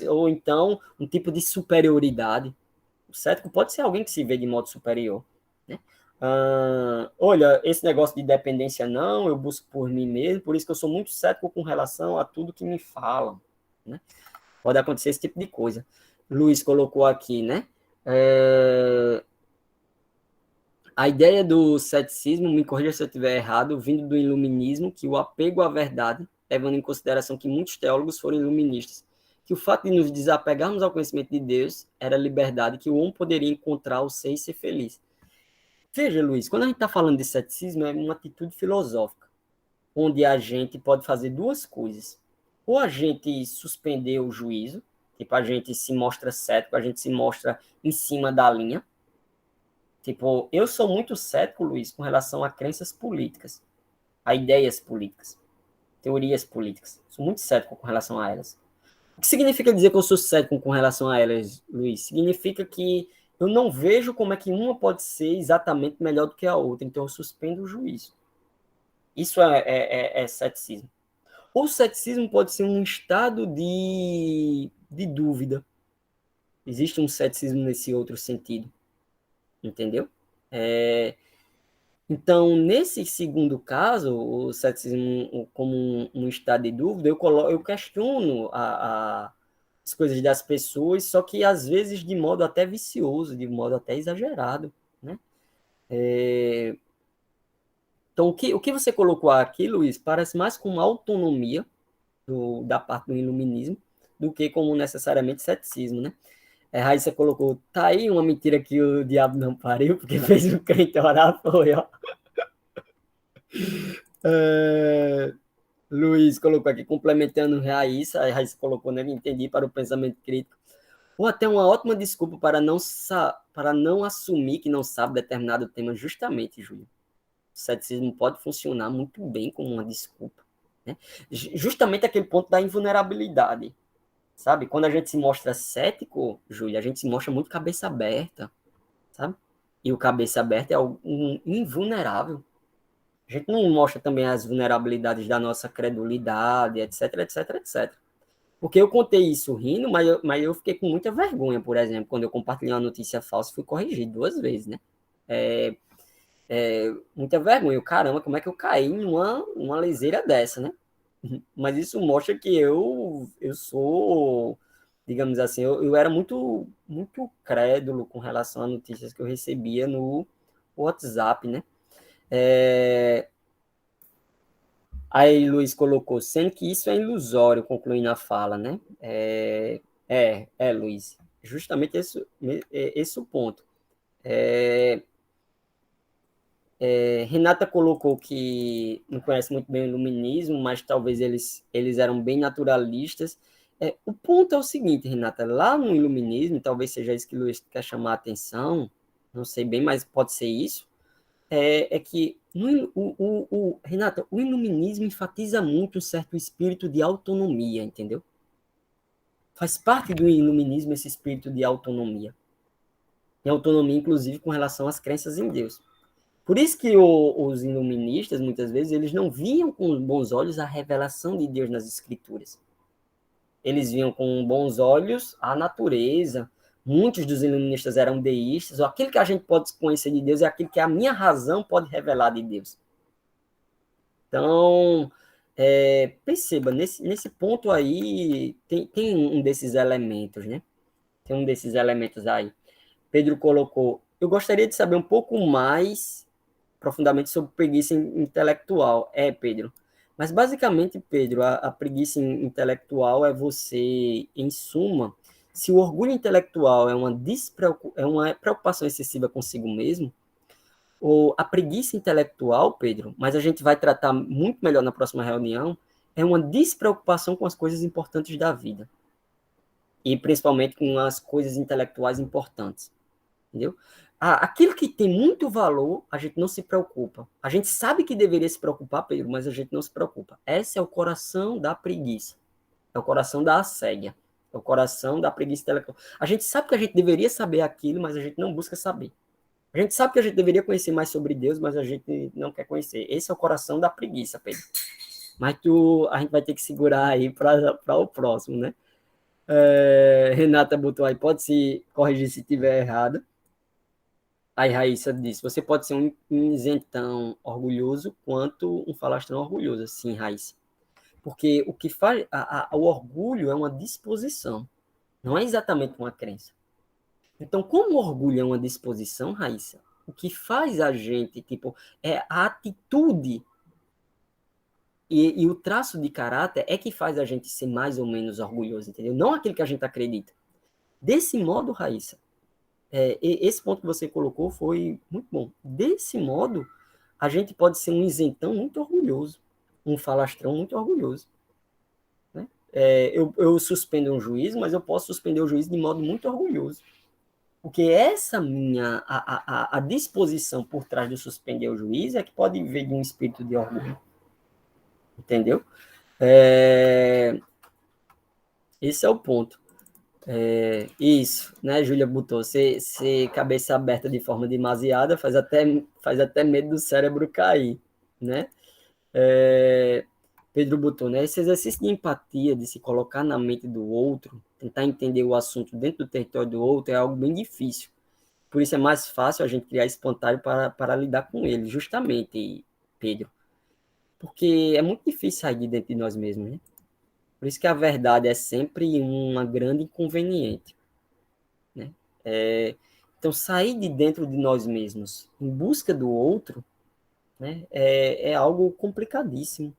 Ou então um tipo de superioridade. O cético pode ser alguém que se vê de modo superior, né? Olha, esse negócio de dependência não, eu busco por mim mesmo, por isso que eu sou muito cético com relação a tudo que me falam. né? Pode acontecer esse tipo de coisa. Luiz colocou aqui, né? A ideia do ceticismo, me corrija se eu estiver errado, vindo do iluminismo, que o apego à verdade, levando em consideração que muitos teólogos foram iluministas, que o fato de nos desapegarmos ao conhecimento de Deus era a liberdade que o homem poderia encontrar o ser e ser feliz. Veja, Luiz, quando a gente está falando de ceticismo, é uma atitude filosófica, onde a gente pode fazer duas coisas. Ou a gente suspender o juízo, tipo, a gente se mostra cético, a gente se mostra em cima da linha. Tipo, eu sou muito cético, Luiz, com relação a crenças políticas, a ideias políticas, teorias políticas. Sou muito cético com relação a elas. O que significa dizer que eu sou cético com relação a elas, Luiz? Significa que eu não vejo como é que uma pode ser exatamente melhor do que a outra, então eu suspendo o juízo. Isso é ceticismo. O ceticismo pode ser um estado de dúvida. Existe um ceticismo nesse outro sentido, entendeu? Então, nesse segundo caso, o ceticismo como um estado de dúvida, eu questiono as coisas das pessoas, só que às vezes de modo até vicioso, de modo até exagerado, né? Então, o que você colocou aqui, Luiz, parece mais com uma autonomia da parte do iluminismo do que como necessariamente ceticismo, né? Raíssa colocou, tá aí uma mentira que o diabo não pariu, porque fez o crente orar, foi, ó. É... Luiz colocou aqui, complementando Raíssa, a Raíssa colocou, né, entendi, para o pensamento crítico, ou até uma ótima desculpa para não assumir que não sabe determinado tema, justamente, Júlio. O ceticismo pode funcionar muito bem como uma desculpa, né? Justamente aquele ponto da invulnerabilidade, sabe? Quando a gente se mostra cético, Júlio, a gente se mostra muito cabeça aberta, sabe? E o cabeça aberta é um invulnerável. A gente não mostra também as vulnerabilidades da nossa credulidade, etc, etc, etc. Porque eu contei isso rindo, mas eu fiquei com muita vergonha, por exemplo, quando eu compartilhei uma notícia falsa, fui corrigido 2 vezes, né? Muita vergonha. Eu, caramba, como é que eu caí numa leseira dessa, né? Mas isso mostra que eu sou, digamos assim, eu era muito, muito crédulo com relação a notícias que eu recebia no WhatsApp, né? É, Aí Luiz colocou, sendo que isso é ilusório, concluindo a fala, né? Luiz. Justamente esse é o ponto. Renata colocou que não conhece muito bem o iluminismo, mas talvez eles eram bem naturalistas. O ponto é o seguinte, Renata, lá no iluminismo, talvez seja isso que o Luiz quer chamar a atenção, não sei bem, mas pode ser isso, que Renata, o iluminismo enfatiza muito um certo espírito de autonomia, entendeu? Faz parte do iluminismo esse espírito de autonomia. E autonomia, inclusive, com relação às crenças em Deus. Por isso que os iluministas, muitas vezes, eles não viam com bons olhos a revelação de Deus nas Escrituras. Eles viam com bons olhos a natureza. Muitos dos iluministas eram deístas. Aquilo que a gente pode conhecer de Deus é aquilo que a minha razão pode revelar de Deus. Então, perceba, nesse ponto aí, tem um desses elementos, né? Tem um desses elementos aí. Pedro colocou, eu gostaria de saber um pouco mais profundamente sobre preguiça intelectual. Pedro. Mas, basicamente, Pedro, a preguiça intelectual é você, em suma, se o orgulho intelectual é uma preocupação excessiva consigo mesmo, ou a preguiça intelectual, Pedro, mas a gente vai tratar muito melhor na próxima reunião, é uma despreocupação com as coisas importantes da vida. E principalmente com as coisas intelectuais importantes. Entendeu? Aquilo que tem muito valor, a gente não se preocupa. A gente sabe que deveria se preocupar, Pedro, mas a gente não se preocupa. Esse é o coração da preguiça. É o coração da assédia. É o coração da preguiça intelectual. A gente sabe que a gente deveria saber aquilo, mas a gente não busca saber. A gente sabe que a gente deveria conhecer mais sobre Deus, mas a gente não quer conhecer. Esse é o coração da preguiça, Pedro. Mas a gente vai ter que segurar aí para o próximo, né? Renata botou aí, pode se corrigir se estiver errado. Aí Raíssa disse, você pode ser um isentão orgulhoso quanto um falastrão orgulhoso. Sim, Raíssa. Porque o que faz o orgulho é uma disposição, não é exatamente uma crença. Então, como o orgulho é uma disposição, Raíssa, o que faz a gente, tipo, é a atitude e o traço de caráter é que faz a gente ser mais ou menos orgulhoso, entendeu? Não aquilo que a gente acredita. Desse modo, Raíssa, esse ponto que você colocou foi muito bom. Desse modo, a gente pode ser um isentão muito orgulhoso, um falastrão muito orgulhoso. Né? Eu suspendo um juiz, mas eu posso suspender o juiz de modo muito orgulhoso. Porque essa minha, a disposição por trás de suspender o juiz é que pode vir de um espírito de orgulho. Entendeu? Esse é o ponto. Isso, né, Júlia botou, ser cabeça aberta de forma demasiada faz até medo do cérebro cair, né? É, Pedro botou, né? Esse exercício de empatia, de se colocar na mente do outro, tentar entender o assunto dentro do território do outro, é algo bem difícil. Por isso é mais fácil a gente criar espantalho para lidar com ele, justamente, Pedro. Porque é muito difícil sair de dentro de nós mesmos, né? Por isso que a verdade é sempre uma grande inconveniente, né? É, então, sair de dentro de nós mesmos em busca do outro, né, é algo complicadíssimo.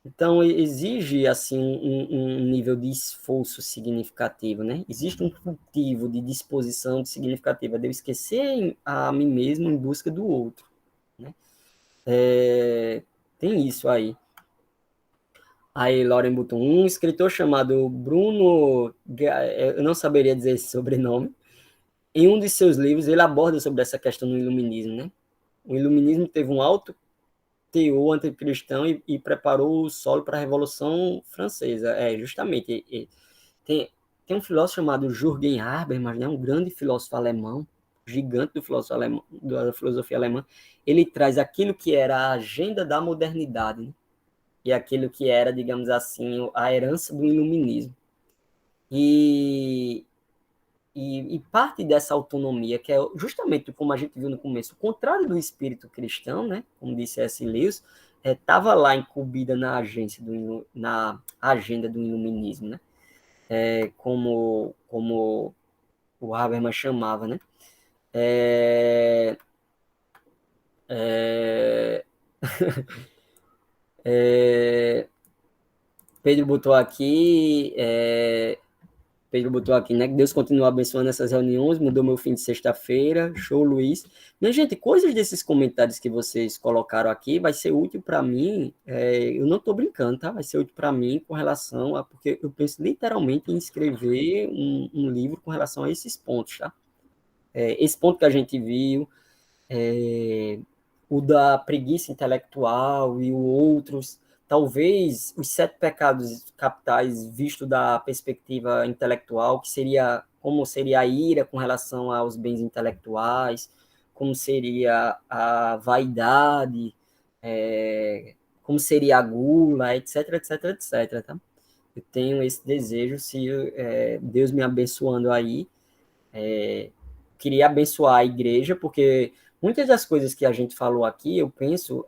Então, exige assim um nível de esforço significativo, né? Existe um cultivo de disposição significativa de eu esquecer a mim mesmo em busca do outro, né? Tem isso aí. Aí, Lauren botou um escritor chamado Bruno, eu não saberia dizer esse sobrenome. Em um de seus livros, ele aborda sobre essa questão do iluminismo, né? O iluminismo teve um alto teor anticristão e preparou o solo para a Revolução Francesa. Justamente. Tem, tem um filósofo chamado Jürgen Habermas, né? Um grande filósofo alemão, gigante do filósofo alemão, da filosofia alemã. Ele traz aquilo que era a agenda da modernidade, né? E aquilo que era, digamos assim, a herança do iluminismo. E e parte dessa autonomia, que é justamente como a gente viu no começo, o contrário do espírito cristão, né? Como disse S. Lewis, estava lá incumbida na agenda do iluminismo, né? Como o Habermas chamava, né? É, é, é, Pedro botou aqui, Pedro botou aqui, né? Que Deus continua abençoando essas reuniões, mudou meu fim de sexta-feira. Show, Luiz. Minha gente, coisas desses comentários que vocês colocaram aqui vai ser útil para mim. Eu não estou brincando, tá? Vai ser útil para mim com relação a. Porque eu penso literalmente em escrever um livro com relação a esses pontos, tá? Esse ponto que a gente viu, o da preguiça intelectual e o outros, talvez os sete pecados capitais visto da perspectiva intelectual, que seria como seria a ira com relação aos bens intelectuais, como seria a vaidade, como seria a gula, etc, etc, etc, tá? Eu tenho esse desejo, se Deus me abençoando aí, queria abençoar a igreja, porque muitas das coisas que a gente falou aqui, eu penso,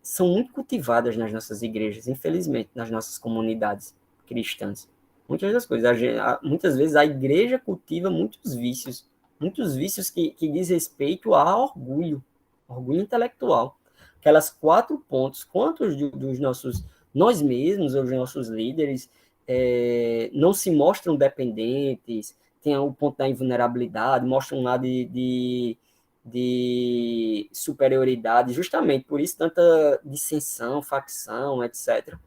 são muito cultivadas nas nossas igrejas, infelizmente, nas nossas comunidades cristãs. Muitas das coisas, muitas vezes a igreja cultiva muitos vícios que diz respeito a orgulho intelectual. Aquelas 4 pontos, quantos dos nossos, nós mesmos, os nossos líderes, não se mostram dependentes, tem o ponto da invulnerabilidade, mostram lá de superioridade, justamente por isso tanta dissensão, facção, etc.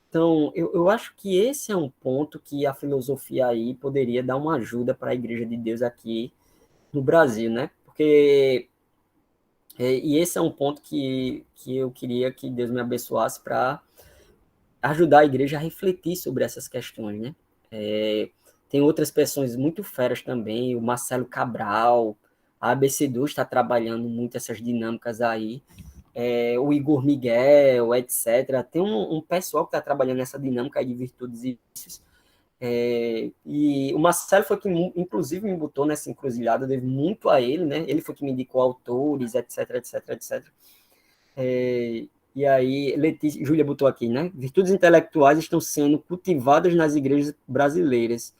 Então, eu acho que esse é um ponto que a filosofia aí poderia dar uma ajuda para a Igreja de Deus aqui no Brasil, né? Porque, e esse é um ponto que eu queria que Deus me abençoasse para ajudar a igreja a refletir sobre essas questões, né? Tem outras pessoas muito feras também, o Marcelo Cabral, a ABC2 está trabalhando muito essas dinâmicas aí, o Igor Miguel, etc. Tem um pessoal que está trabalhando essa dinâmica aí de virtudes e vícios. E o Marcelo foi quem, inclusive, me botou nessa encruzilhada, eu devo muito a ele, né? Ele foi que me indicou autores, etc, etc, etc. E aí, Letícia, Júlia botou aqui, né? Virtudes intelectuais estão sendo cultivadas nas igrejas brasileiras.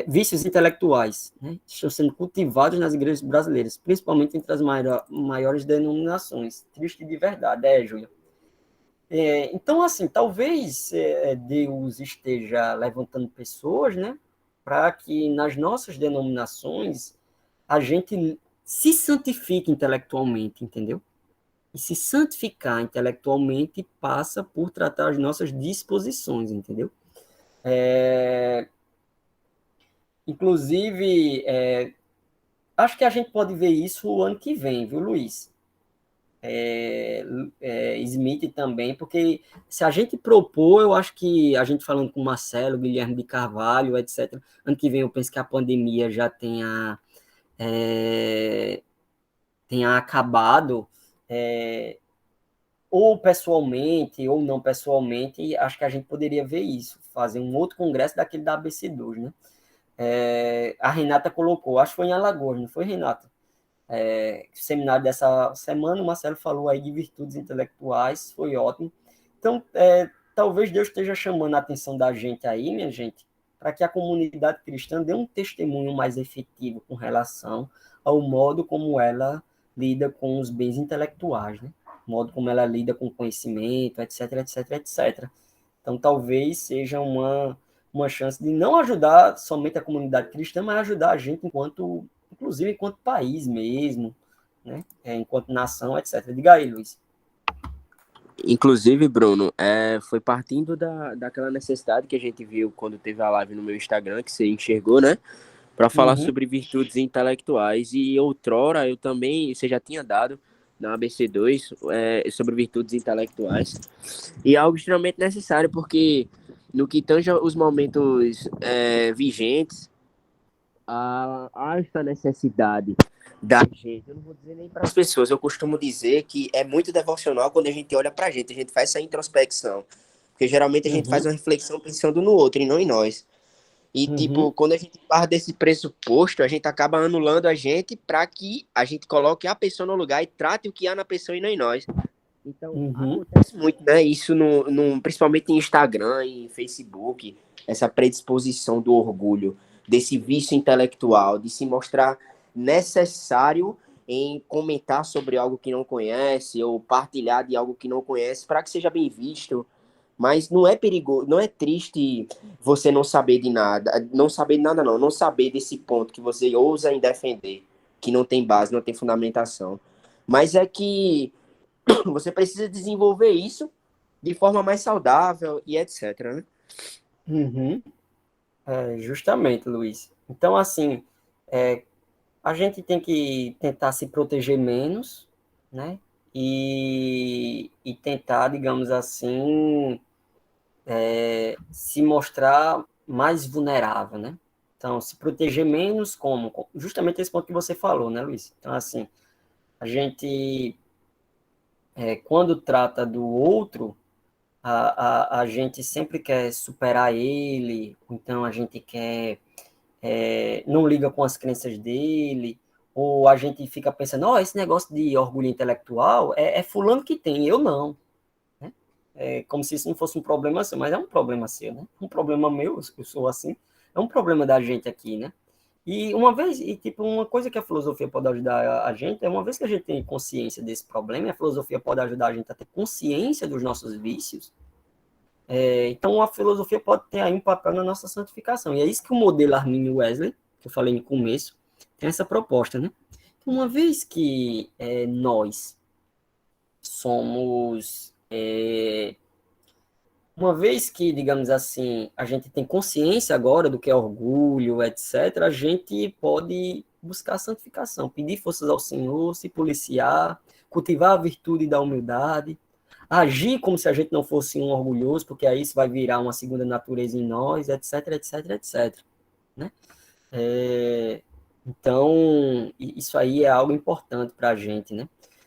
Vícios intelectuais, né? Estão sendo cultivados nas igrejas brasileiras, principalmente entre as maiores denominações. Triste de verdade, Júlia. Então, assim, talvez Deus esteja levantando pessoas, né? Para que nas nossas denominações a gente se santifique intelectualmente, entendeu? E se santificar intelectualmente passa por tratar as nossas disposições, entendeu? Inclusive, acho que a gente pode ver isso o ano que vem, viu, Luiz? Smith também, porque se a gente propor, eu acho que a gente falando com o Marcelo, Guilherme de Carvalho, etc., ano que vem eu penso que a pandemia já tenha acabado, ou pessoalmente, ou não pessoalmente, acho que a gente poderia ver isso, fazer um outro congresso daquele da ABC2, né? A Renata colocou, acho que foi em Alagoas, não foi, Renata? Seminário dessa semana, o Marcelo falou aí de virtudes intelectuais, foi ótimo. Então, talvez Deus esteja chamando a atenção da gente aí, minha gente, para que a comunidade cristã dê um testemunho mais efetivo com relação ao modo como ela lida com os bens intelectuais, né? O modo como ela lida com o conhecimento, etc, etc, etc. Então, talvez seja uma chance de não ajudar somente a comunidade cristã, mas ajudar a gente inclusive enquanto país mesmo, né? Enquanto nação, etc. Diga aí, Luiz. Inclusive, Bruno, foi partindo daquela necessidade que a gente viu quando teve a live no meu Instagram, que você enxergou, né? Para falar Uhum, sobre virtudes intelectuais. E outrora eu também, você já tinha dado na ABC2 sobre virtudes intelectuais. E é algo extremamente necessário, porque no que tange os momentos vigentes, há esta necessidade da gente. Eu não vou dizer nem para as pessoas, eu costumo dizer que é muito devocional quando a gente olha para a gente faz essa introspecção. Porque geralmente a gente faz uhum, uma reflexão pensando no outro e não em nós. E, tipo, uhum, quando a gente parte desse pressuposto, a gente acaba anulando a gente para que a gente coloque a pessoa no lugar e trate o que há na pessoa e não em nós. Então, uhum, acontece muito, né? Isso principalmente em Instagram, em Facebook, essa predisposição do orgulho, desse vício intelectual, de se mostrar necessário em comentar sobre algo que não conhece ou partilhar de algo que não conhece para que seja bem visto. Mas não é perigoso, não é triste você não saber de nada, não saber de nada não saber desse ponto que você ousa em defender, que não tem base, não tem fundamentação. Mas é que você precisa desenvolver isso de forma mais saudável e etc, né? uhum. Justamente, Luiz. Então, assim, a gente tem que tentar se proteger menos, né? E tentar, digamos assim, se mostrar mais vulnerável, né? Então, se proteger menos como? Justamente esse ponto que você falou, né, Luiz? Então, assim, a gente, quando trata do outro, a gente sempre quer superar ele, então a gente quer, não liga com as crenças dele, ou a gente fica pensando, ó, esse negócio de orgulho intelectual é fulano que tem, eu não. Como se isso não fosse um problema seu, mas é um problema seu, né? Um problema meu, eu sou assim, é um problema da gente aqui, né? Tipo, uma coisa que a filosofia pode ajudar a gente é uma vez que a gente tem consciência desse problema, e a filosofia pode ajudar a gente a ter consciência dos nossos vícios, então a filosofia pode ter aí um papel na nossa santificação. E é isso que o modelo Arminio Wesley, que eu falei no começo, tem essa proposta, né? Uma vez que nós somos uma vez que, digamos assim, a gente tem consciência agora do que é orgulho, etc., a gente pode buscar a santificação, pedir forças ao Senhor, se policiar, cultivar a virtude da humildade, agir como se a gente não fosse um orgulhoso, porque aí isso vai virar uma segunda natureza em nós, etc, etc, etc. Né? Então, isso aí é algo importante para a gente, né?